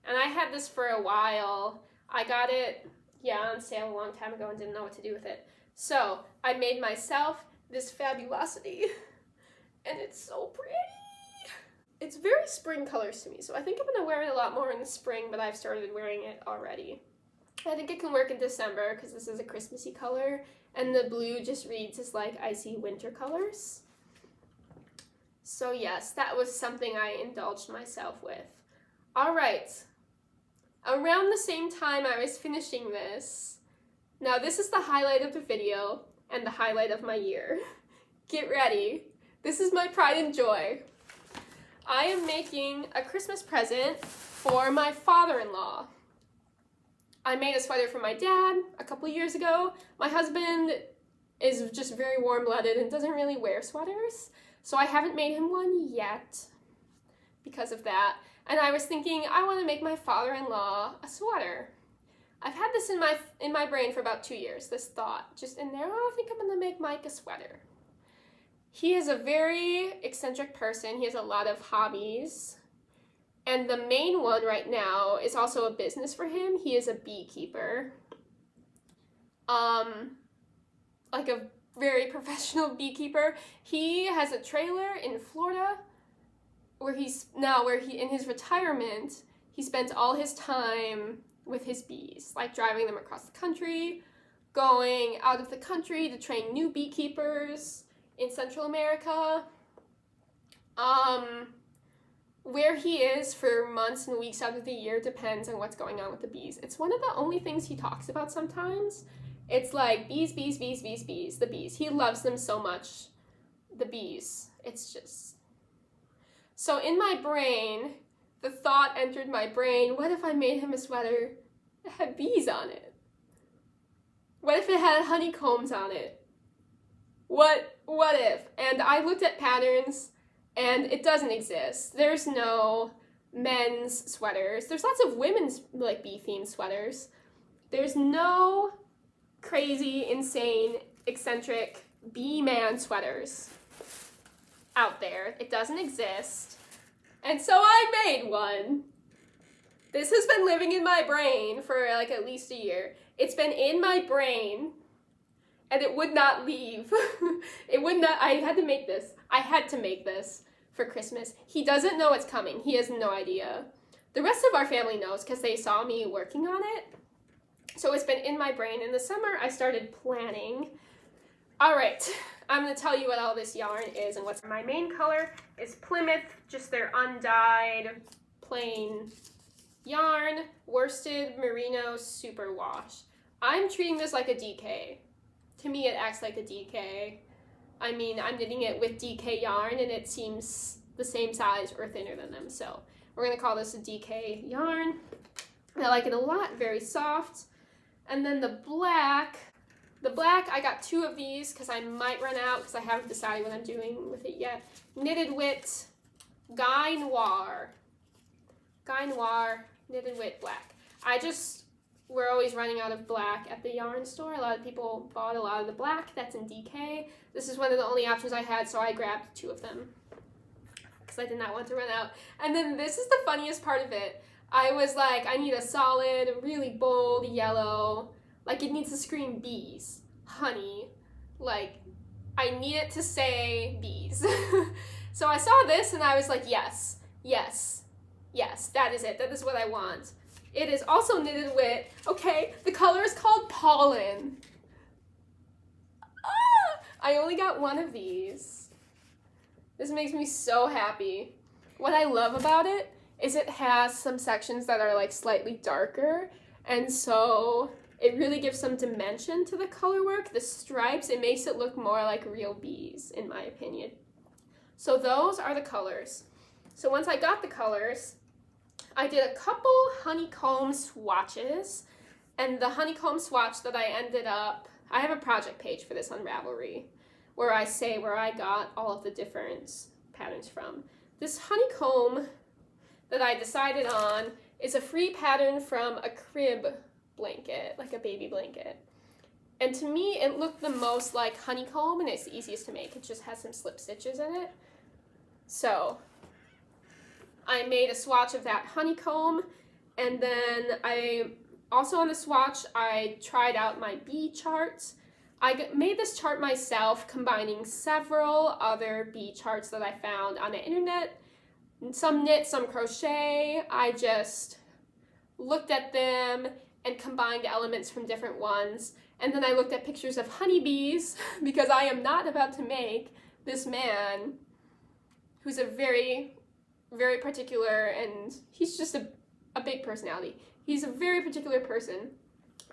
And I had this for a while. I got it, on sale a long time ago and didn't know what to do with it. So I made myself this Fabulosity, and it's so pretty. It's very spring colors to me, so I think I'm gonna wear it a lot more in the spring, but I've started wearing it already. I think it can work in December because this is a Christmassy color, and the blue just reads as like icy winter colors. So yes, that was something I indulged myself with. All right, around the same time I was finishing this, now this is the highlight of the video and the highlight of my year. Get ready. This is my pride and joy. I am making a Christmas present for my father-in-law. I made a sweater for my dad a couple years ago. My husband is just very warm-blooded and doesn't really wear sweaters, so I haven't made him one yet because of that. And I was thinking, I want to make my father-in-law a sweater. I've had this in my brain for about 2 years, this thought, just in there, oh, I think I'm going to make Mike a sweater. He is a very eccentric person. He has a lot of hobbies. And the main one right now is also a business for him. He is a beekeeper. Like a very professional beekeeper. He has a trailer in Florida where he in his retirement, he spends all his time with his bees, like driving them across the country, going out of the country to train new beekeepers in Central America. Where he is for months and weeks out of the year depends on what's going on with the bees. It's one of the only things he talks about sometimes. It's like bees, bees, bees, bees, bees, the bees. He loves them so much, the bees. It's just... So in my brain, the thought entered my brain, what if I made him a sweater that had bees on it? What if it had honeycombs on it? What if? And I looked at patterns, and it doesn't exist. There's no men's sweaters. There's lots of women's like bee-themed sweaters. There's no crazy, insane, eccentric bee-man sweaters out there. It doesn't exist. And so I made one. This has been living in my brain for like at least a year. It's been in my brain, and it would not leave. It would not, I had to make this. I had to make this for Christmas. He doesn't know it's coming. He has no idea. The rest of our family knows because they saw me working on it. So it's been in my brain. In the summer, I started planning. All right, I'm gonna tell you what all this yarn is and what's my main color is Plymouth, just their undyed, plain yarn, worsted merino superwash. I'm treating this like a DK. To me, it acts like a DK. I mean, I'm knitting it with DK yarn, and it seems the same size or thinner than them. So we're going to call this a DK yarn. I like it a lot, very soft. And then the black, I got 2 of these because I might run out because I haven't decided what I'm doing with it yet. Knitted Wit Guy Noir, Knitted Wit black. We're always running out of black at the yarn store. A lot of people bought a lot of the black that's in DK. This is one of the only options I had, so I grabbed 2 of them because I did not want to run out. And then this is the funniest part of it. I was like, I need a solid, really bold yellow. Like, it needs to scream bees, honey. Like, I need it to say bees. So I saw this and I was like, yes, that is it. That is what I want. It is also Knitted Wit. Okay, the color is called Pollen. I only got 1 of these. This makes me so happy. What I love about it is it has some sections that are like slightly darker, and so it really gives some dimension to the color work. The stripes, it makes it look more like real bees, in my opinion. So those are the colors. So once I got the colors, I did a couple honeycomb swatches, and the honeycomb swatch that I ended up, I have a project page for this on Ravelry, where I say where I got all of the different patterns from. This honeycomb that I decided on is a free pattern from a crib blanket, like a baby blanket. And to me, it looked the most like honeycomb, and it's the easiest to make. It just has some slip stitches in it. So I made a swatch of that honeycomb, and then also on the swatch, I tried out my bee charts. I made this chart myself, combining several other bee charts that I found on the internet. Some knit, some crochet. I just looked at them and combined elements from different ones. And then I looked at pictures of honeybees because I am not about to make this man who's a very, very particular, and he's just a big personality. He's a very particular person.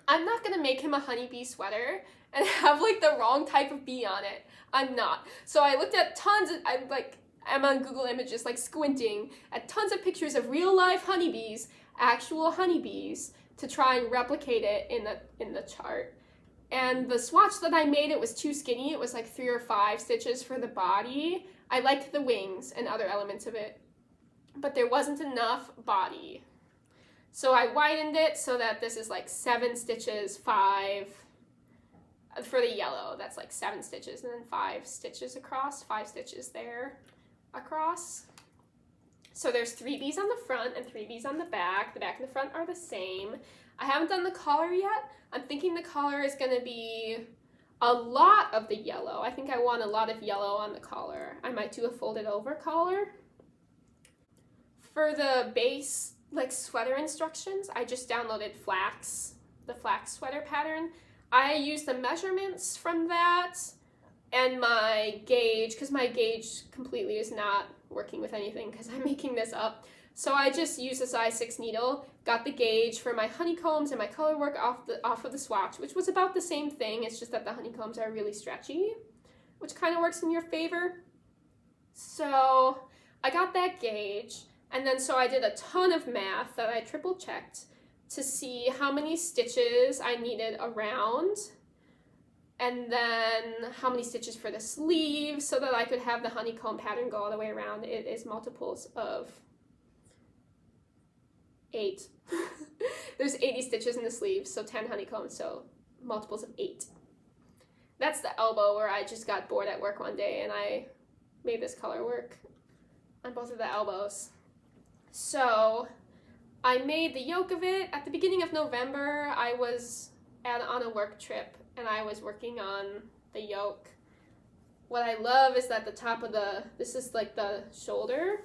I'm not gonna make him a honeybee sweater and have like the wrong type of bee on it. I'm not. So I looked at tons of, I'm on Google Images, like squinting at tons of pictures of real life honeybees, actual honeybees, to try and replicate it in the chart. And the swatch that I made, it was too skinny. It was like 3 or 5 stitches for the body. I liked the wings and other elements of it, but there wasn't enough body. So I widened it so that this is like 7 stitches, 5 for the yellow. That's like 7 stitches, and then 5 stitches across, 5 stitches there across. So there's 3 bees on the front and 3 bees on the back. The back and the front are the same. I haven't done the collar yet. I'm thinking the collar is going to be a lot of the yellow. I think I want a lot of yellow on the collar. I might do a folded over collar. For the base like sweater instructions, I just downloaded the flax sweater pattern. I used the measurements from that and my gauge, because my gauge completely is not working with anything because I'm making this up. So I just used a size 6 needle, got the gauge for my honeycombs and my color work off of the swatch, which was about the same thing. It's just that the honeycombs are really stretchy, which kind of works in your favor. So I got that gauge, and then so I did a ton of math that I triple checked to see how many stitches I needed around, and then how many stitches for the sleeve so that I could have the honeycomb pattern go all the way around. It is multiples of 8. There's 80 stitches in the sleeves, so 10 honeycombs, so multiples of 8. That's the elbow where I just got bored at work one day and I made this color work on both of the elbows. So I made the yoke of it. At the beginning of November, I was on a work trip and I was working on the yoke. What I love is that the top of this is like the shoulder.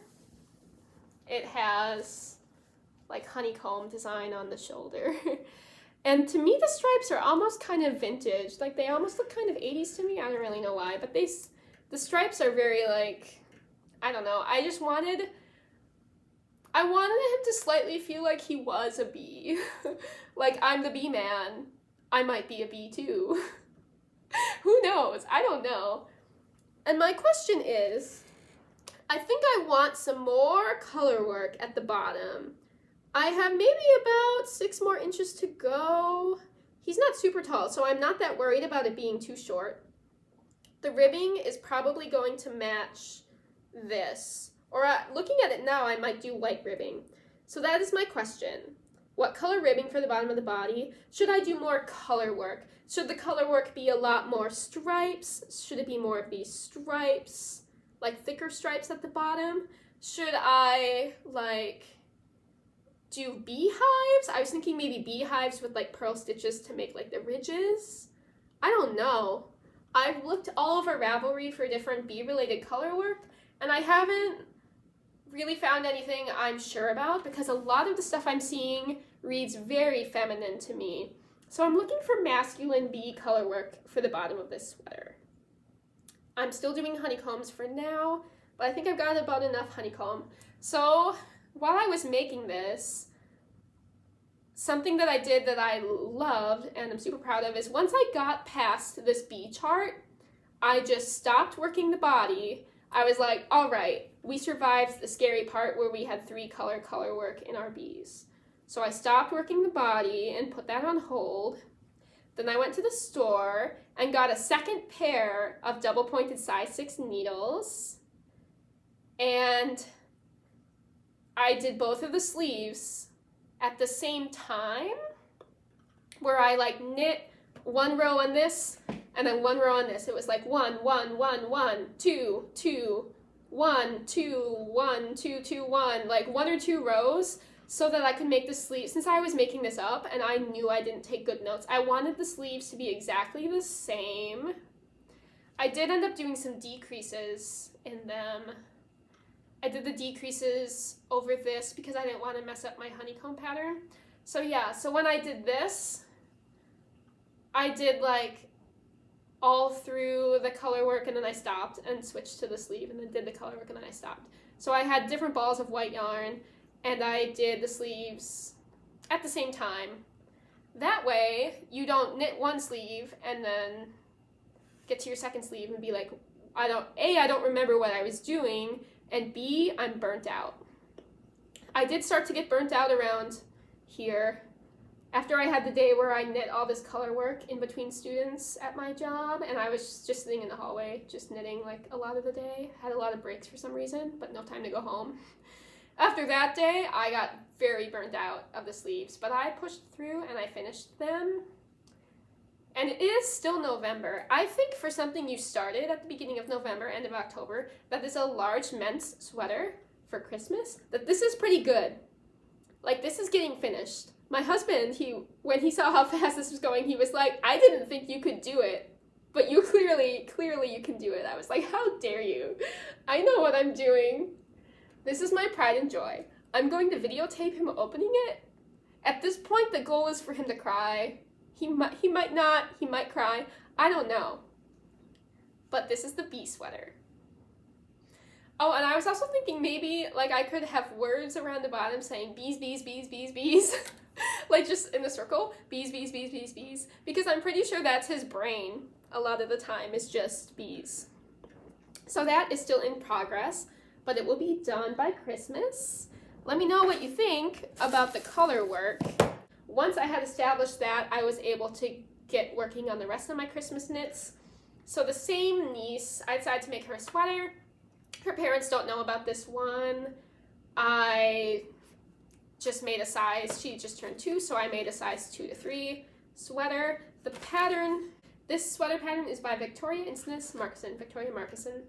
It has like honeycomb design on the shoulder. And to me, the stripes are almost kind of vintage. Like they almost look kind of 80s to me. I don't really know why, but the stripes are very like, I don't know. I wanted him to slightly feel like he was a bee. Like, I'm the bee man. I might be a bee too. Who knows? I don't know. And my question is, I think I want some more color work at the bottom. I have maybe about 6 more inches to go he's not super tall, so I'm not that worried about it being too short. The ribbing is probably going to match this. Or looking at it now, I might do white ribbing. So that is my question. What color ribbing for the bottom of the body? Should I do more color work? Should the color work be a lot more stripes? Should it be more of these stripes? Like thicker stripes at the bottom? Should I like do beehives? I was thinking maybe beehives with like pearl stitches to make like the ridges. I don't know. I've looked all over Ravelry for different bee-related color work, and I haven't really found anything I'm sure about because a lot of the stuff I'm seeing reads very feminine to me. So I'm looking for masculine bee color work for the bottom of this sweater. I'm still doing honeycombs for now, but I think I've got about enough honeycomb. So while I was making this, something that I did that I loved and I'm super proud of is once I got past this bee chart, I just stopped working the body. I was like, all right, we survived the scary part where we had 3 color work in our bees. So I stopped working the body and put that on hold. Then I went to the store and got a second pair of double pointed size 6 needles. And I did both of the sleeves at the same time, where I like knit 1 row on this and then 1 row on this. It was like 1, 1, 1, 1, 2, 2, 1, 2, 1, 2, 2, 1, like 1 or 2 rows so that I could make the sleeves. Since I was making this up and I knew I didn't take good notes, I wanted the sleeves to be exactly the same. I did end up doing some decreases in them. I did the decreases over this because I didn't want to mess up my honeycomb pattern. So yeah, so when I did this, I did like all through the color work and then I stopped and switched to the sleeve and then did the color work and then I stopped. So I had different balls of white yarn and I did the sleeves at the same time. That way you don't knit one sleeve and then get to your second sleeve and be like, I don't remember what I was doing, and B, I'm burnt out. I did start to get burnt out around here after I had the day where I knit all this color work in between students at my job, and I was just sitting in the hallway, just knitting like a lot of the day. Had a lot of breaks for some reason, but no time to go home. After that day, I got very burnt out of the sleeves, but I pushed through and I finished them. And it is still November. I think for something you started at the beginning of November, end of October, that is a large men's sweater for Christmas, that this is pretty good. Like, this is getting finished. My husband, when he saw how fast this was going, he was like, I didn't think you could do it, but you clearly you can do it. I was like, how dare you? I know what I'm doing. This is my pride and joy. I'm going to videotape him opening it. At this point, the goal is for him to cry. He might not, he might cry, I don't know. But this is the bee sweater. Oh, and I was also thinking maybe like I could have words around the bottom saying bees, bees, bees, bees, bees. Like just in a circle, bees, bees, bees, bees, bees. Because I'm pretty sure that's his brain a lot of the time is just bees. So that is still in progress, but it will be done by Christmas. Let me know what you think about the color work. Once I had established that, I was able to get working on the rest of my Christmas knits. So the same niece, I decided to make her a sweater. Her parents don't know about this one. I just made a size, she just turned 2, so I made a size 2 to 3 sweater. The pattern, this sweater pattern is by Victoria Markison.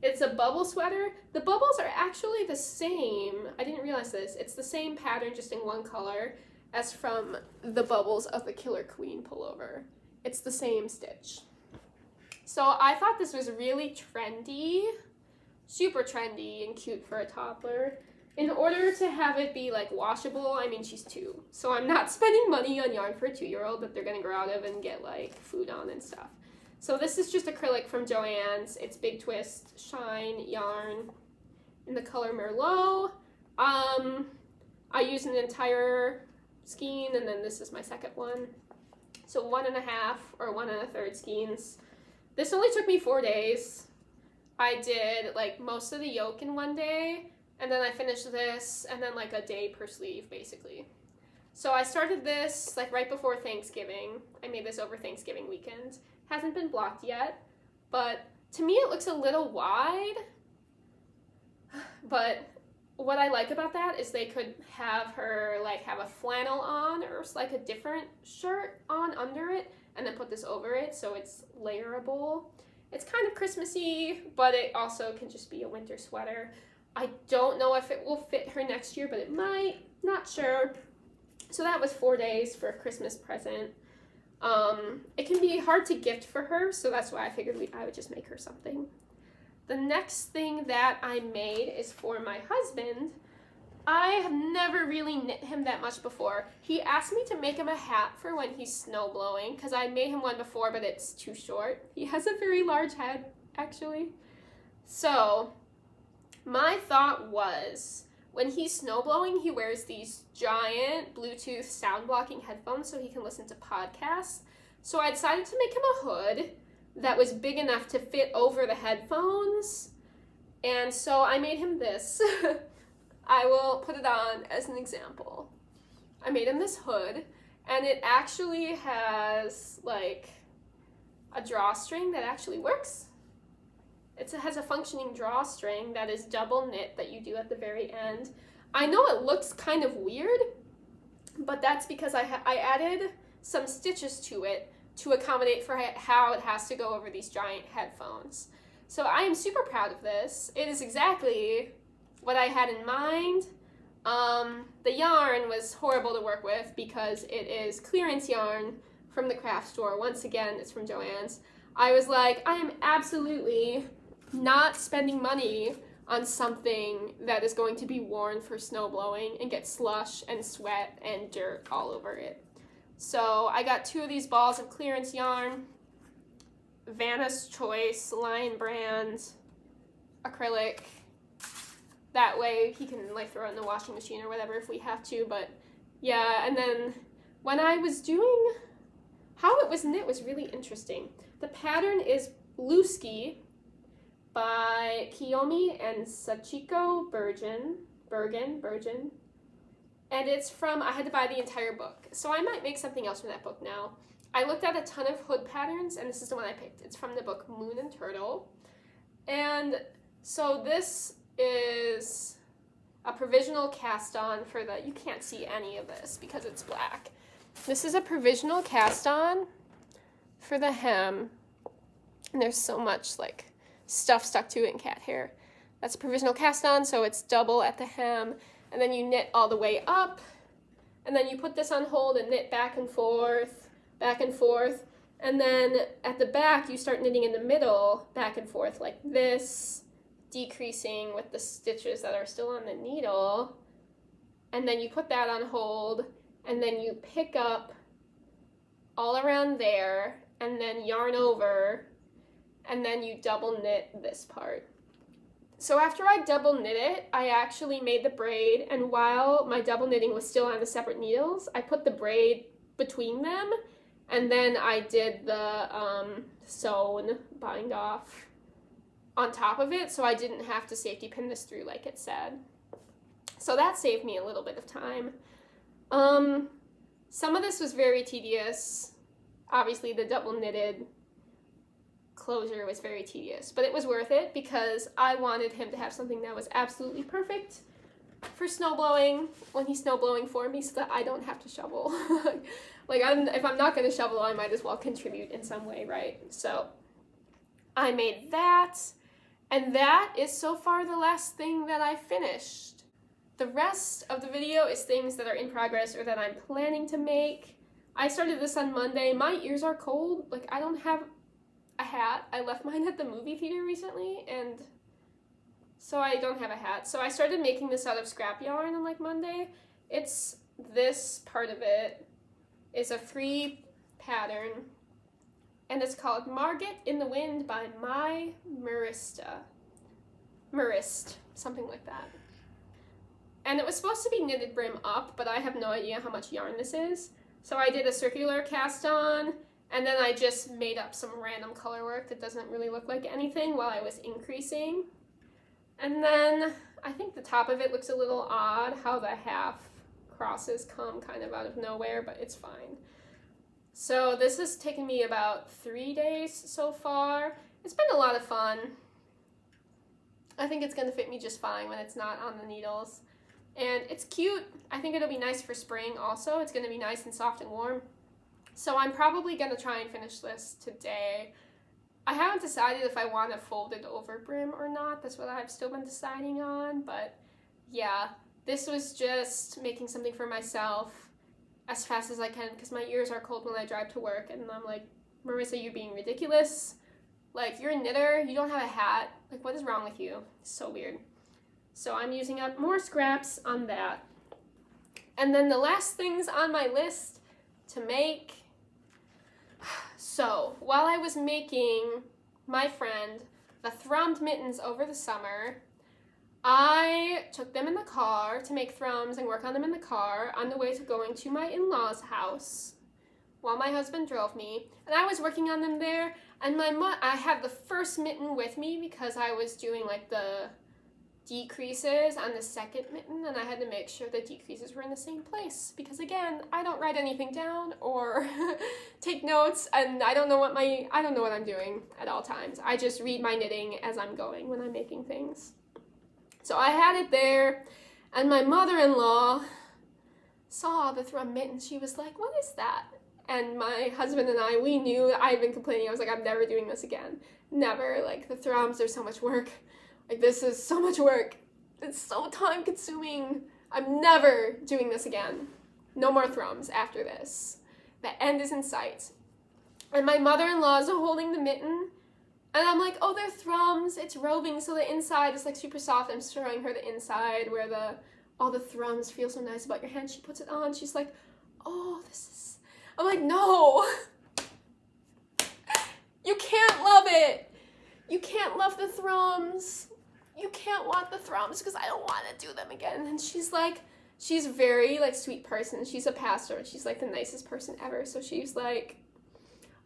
It's a bubble sweater. The bubbles are actually the same. I didn't realize this. It's the same pattern, just in one color, as from the bubbles of the Killer Queen pullover. It's the same stitch. So I thought this was really trendy, super trendy and cute for a toddler. In order to have it be like washable, I mean she's 2, so I'm not spending money on yarn for a 2-year-old that they're gonna grow out of and get like food on and stuff. So this is just acrylic from Joann's. It's Big Twist Shine yarn in the color Merlot. I used an entire skein, and then this is my second one. So 1.5 or 1 1/3 skeins. This only took me 4 days. I did like most of the yoke in one day, and then I finished this, and then like a day per sleeve basically. So I started this like right before Thanksgiving. I made this over Thanksgiving weekend. Hasn't been blocked yet, but to me it looks a little wide. But what I like about that is they could have her like have a flannel on or like a different shirt on under it and then put this over it so it's layerable. It's kind of Christmassy, but it also can just be a winter sweater. I don't know if it will fit her next year, but it might. Not sure. So that was 4 days for a Christmas present. It can be hard to gift for her, so that's why I figured I would just make her something. The next thing that I made is for my husband. I have never really knit him that much before. He asked me to make him a hat for when he's snow blowing, because I made him one before, but it's too short. He has a very large head, actually. So, my thought was, when he's snow blowing, he wears these giant Bluetooth sound blocking headphones so he can listen to podcasts. So I decided to make him a hood that was big enough to fit over the headphones. And so I made him this. I will put it on as an example. I made him this hood, and it actually has like a drawstring that actually works. It has a functioning drawstring that is double knit that you do at the very end. I know it looks kind of weird, but that's because I added some stitches to it to accommodate for how it has to go over these giant headphones. So I am super proud of this. It is exactly what I had in mind. The yarn was horrible to work with because it is clearance yarn from the craft store. Once again, it's from Joann's. I was like, I am absolutely not spending money on something that is going to be worn for snow blowing and get slush and sweat and dirt all over it. So I got 2 of these balls of clearance yarn, Vanna's Choice, Lion Brand, acrylic. That way he can like throw it in the washing machine or whatever if we have to, but yeah. And then when I was doing how it was knit was really interesting. The pattern is Blueski by Kiyomi and Sachiko Bergen, and it's from, I had to buy the entire book, so I might make something else from that book now. I looked at a ton of hood patterns, and this is the one I picked. It's from the book Moon and Turtle, and so this is a provisional cast on for the, you can't see any of this because it's black. This is a provisional cast on for the hem, and there's so much like stuff stuck to it in cat hair. That's a provisional cast on, so it's double at the hem, and then you knit all the way up, and then you put this on hold and knit back and forth, and then at the back you start knitting in the middle, back and forth like this, decreasing with the stitches that are still on the needle, and then you put that on hold, and then you pick up all around there, and then yarn over, and then you double knit this part. So after I double knit it, I actually made the braid, and while my double knitting was still on the separate needles, I put the braid between them, and then I did the sewn bind off on top of it, so I didn't have to safety pin this through like it said. So that saved me a little bit of time. Some of this was very tedious. Obviously the double knitted closure was very tedious, but it was worth it because I wanted him to have something that was absolutely perfect for snow blowing when he's snow blowing for me, so that I don't have to shovel. If I'm not going to shovel, I might as well contribute in some way, right? So I made that, and that is so far the last thing that I finished. The rest of the video is things that are in progress or that I'm planning to make. I started this on Monday. My ears are cold. Like, I don't have a hat. I left mine at the movie theater recently, and so I don't have a hat. So I started making this out of scrap yarn on like Monday. It's this part of it is a 3 pattern, and it's called Marget in the Wind by My Marist, something like that. And it was supposed to be knitted brim up, but I have no idea how much yarn this is. So I did a circular cast on, and then I just made up some random color work that doesn't really look like anything while I was increasing. And then I think the top of it looks a little odd, how the half crosses come kind of out of nowhere, but it's fine. So this has taken me about 3 days so far. It's been a lot of fun. I think it's going to fit me just fine when it's not on the needles. And it's cute. I think it'll be nice for spring also. It's going to be nice and soft and warm. So I'm probably going to try and finish this today. I haven't decided if I want a folded over brim or not. That's what I've still been deciding on. But yeah, this was just making something for myself as fast as I can because my ears are cold when I drive to work. And I'm like, Marissa, you're being ridiculous. Like, you're a knitter. You don't have a hat. Like, what is wrong with you? It's so weird. So I'm using up more scraps on that. And then the last things on my list to make. So while I was making my friend the Thrummed mittens over the summer, I took them in the car to make thrums and work on them in the car on the way to going to my in-laws' house while my husband drove me. And I was working on them there, and I had the first mitten with me because I was doing like the decreases on the second mitten, and I had to make sure the decreases were in the same place because, again, I don't write anything down or take notes, and I don't know what I'm doing at all times. I just read my knitting as I'm going when I'm making things. So I had it there, and my mother-in-law saw the Thrummed mitten. She was like, "What is that?" And my husband and I, we knew. I'd been complaining. I was like, "I'm never doing this again. Never. Like, the thrums are so much work. Like, this is so much work. It's so time-consuming. I'm never doing this again. No more thrums after this. The end is in sight." And my mother-in-law is holding the mitten, and I'm like, "Oh, they're thrums. It's roving, so the inside is like super soft." I'm showing her the inside where all the thrums feel so nice about your hand. She puts it on. She's like, "Oh, this is..." I'm like, "No. You can't love it. You can't love the thrums. You can't want the thrums because I don't want to do them again." And she's like, she's very like sweet person. She's a pastor, and she's like the nicest person ever. So she's like,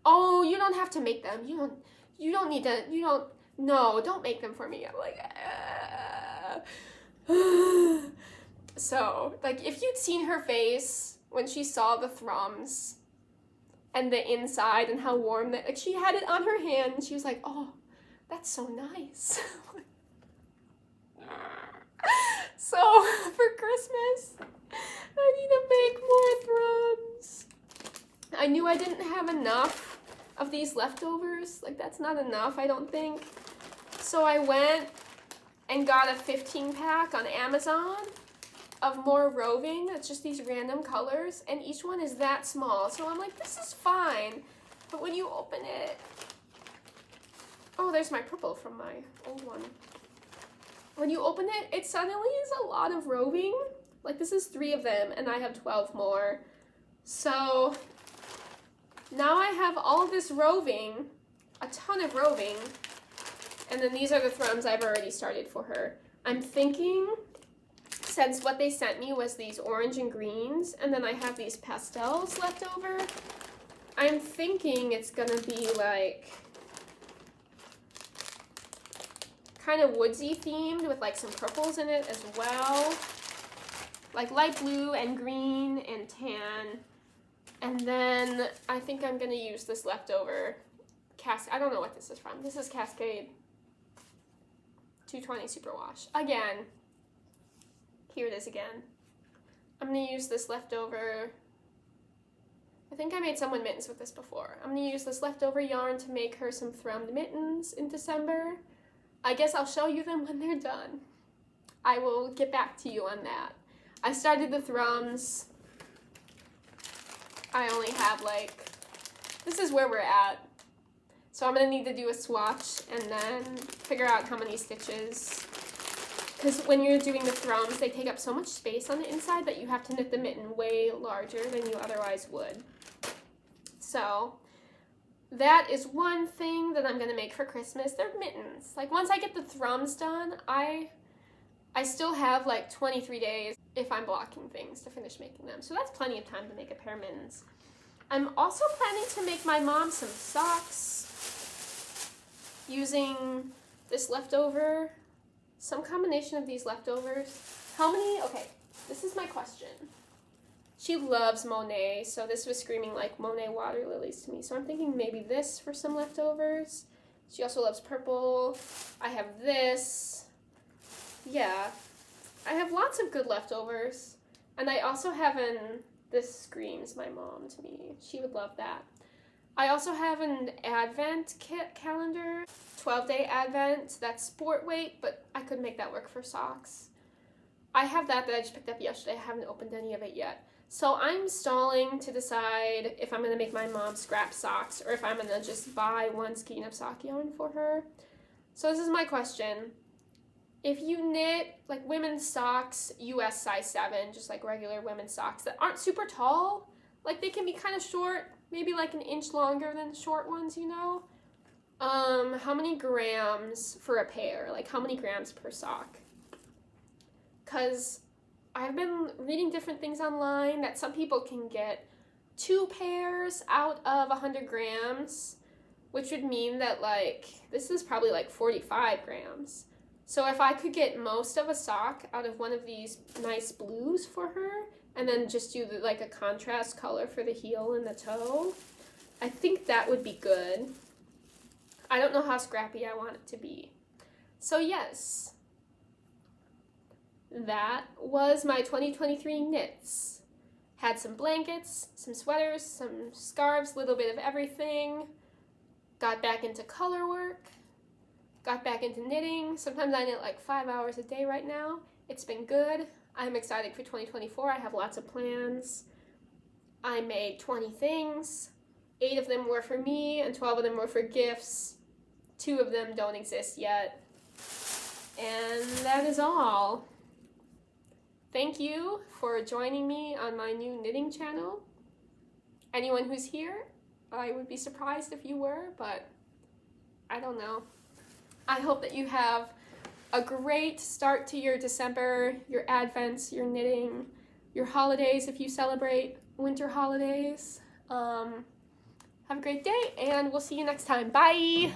"Oh, you don't have to make them. You don't need to. No, don't make them for me." I'm like, So like, if you'd seen her face when she saw the thrums and the inside and how warm that, like, she had it on her hand and she was like, "Oh, that's so nice." So for Christmas, I need to make more thrums. I knew I didn't have enough of these leftovers. Like, that's not enough, I don't think. So I went and got a 15-pack on Amazon of more roving. It's just these random colors, and each one is that small. So I'm like, this is fine. But when you open it, oh, there's my purple from my old one. When you open it, it suddenly is a lot of roving. Like, this is 3 of them, and I have 12 more. So now I have all of this roving, a ton of roving, and then these are the thrums I've already started for her. I'm thinking, since what they sent me was these orange and greens, and then I have these pastels left over, I'm thinking it's gonna be like kind of woodsy themed with like some purples in it as well. Like light blue and green and tan. And then I think I'm gonna use this leftover I don't know what this is from. This is Cascade 220 Superwash. Again, here it is again. I'm gonna use this leftover, I think I made someone mittens with this before. I'm gonna use this leftover yarn to make her some Thrummed mittens in December. I guess I'll show you them when they're done. I will get back to you on that. I started the thrums. I only have like, this is where we're at. So I'm gonna need to do a swatch and then figure out how many stitches. Because when you're doing the thrums, they take up so much space on the inside that you have to knit the mitten way larger than you otherwise would. So that is one thing that I'm gonna make for Christmas. They're mittens. Like, once I get the thrums done, I still have like 23 days if I'm blocking things to finish making them. So that's plenty of time to make a pair of mittens. I'm also planning to make my mom some socks using this leftover, some combination of these leftovers. How many, okay, this is my question. She loves Monet, so this was screaming like Monet water lilies to me. So I'm thinking maybe this for some leftovers. She also loves purple. I have this. Yeah, I have lots of good leftovers. And I also have this screams my mom to me. She would love that. I also have an Advent kit calendar, 12-day Advent. That's sport weight, but I could make that work for socks. I have that I just picked up yesterday. I haven't opened any of it yet. So I'm stalling to decide if I'm going to make my mom scrap socks or if I'm going to just buy one skein of sock yarn for her. So this is my question. If you knit like women's socks, US size 7, just like regular women's socks that aren't super tall, like they can be kind of short, maybe like an inch longer than short ones, you know? How many grams for a pair? Like how many grams per sock? Because I've been reading different things online that some people can get 2 pairs out of 100 grams, which would mean that like, this is probably like 45 grams. So if I could get most of a sock out of one of these nice blues for her, and then just do like a contrast color for the heel and the toe, I think that would be good. I don't know how scrappy I want it to be. So yes. That was my 2023 knits. Had some blankets, some sweaters, some scarves, a little bit of everything. Got back into color work. Got back into knitting. Sometimes I knit like 5 hours a day right now. It's been good. I'm excited for 2024. I have lots of plans. I made 20 things. 8 of them were for me and 12 of them were for gifts. 2 of them don't exist yet. And that is all. Thank you for joining me on my new knitting channel. Anyone who's here, I would be surprised if you were, but I don't know. I hope that you have a great start to your December, your Advents, your knitting, your holidays if you celebrate winter holidays. Have a great day, and we'll see you next time. Bye!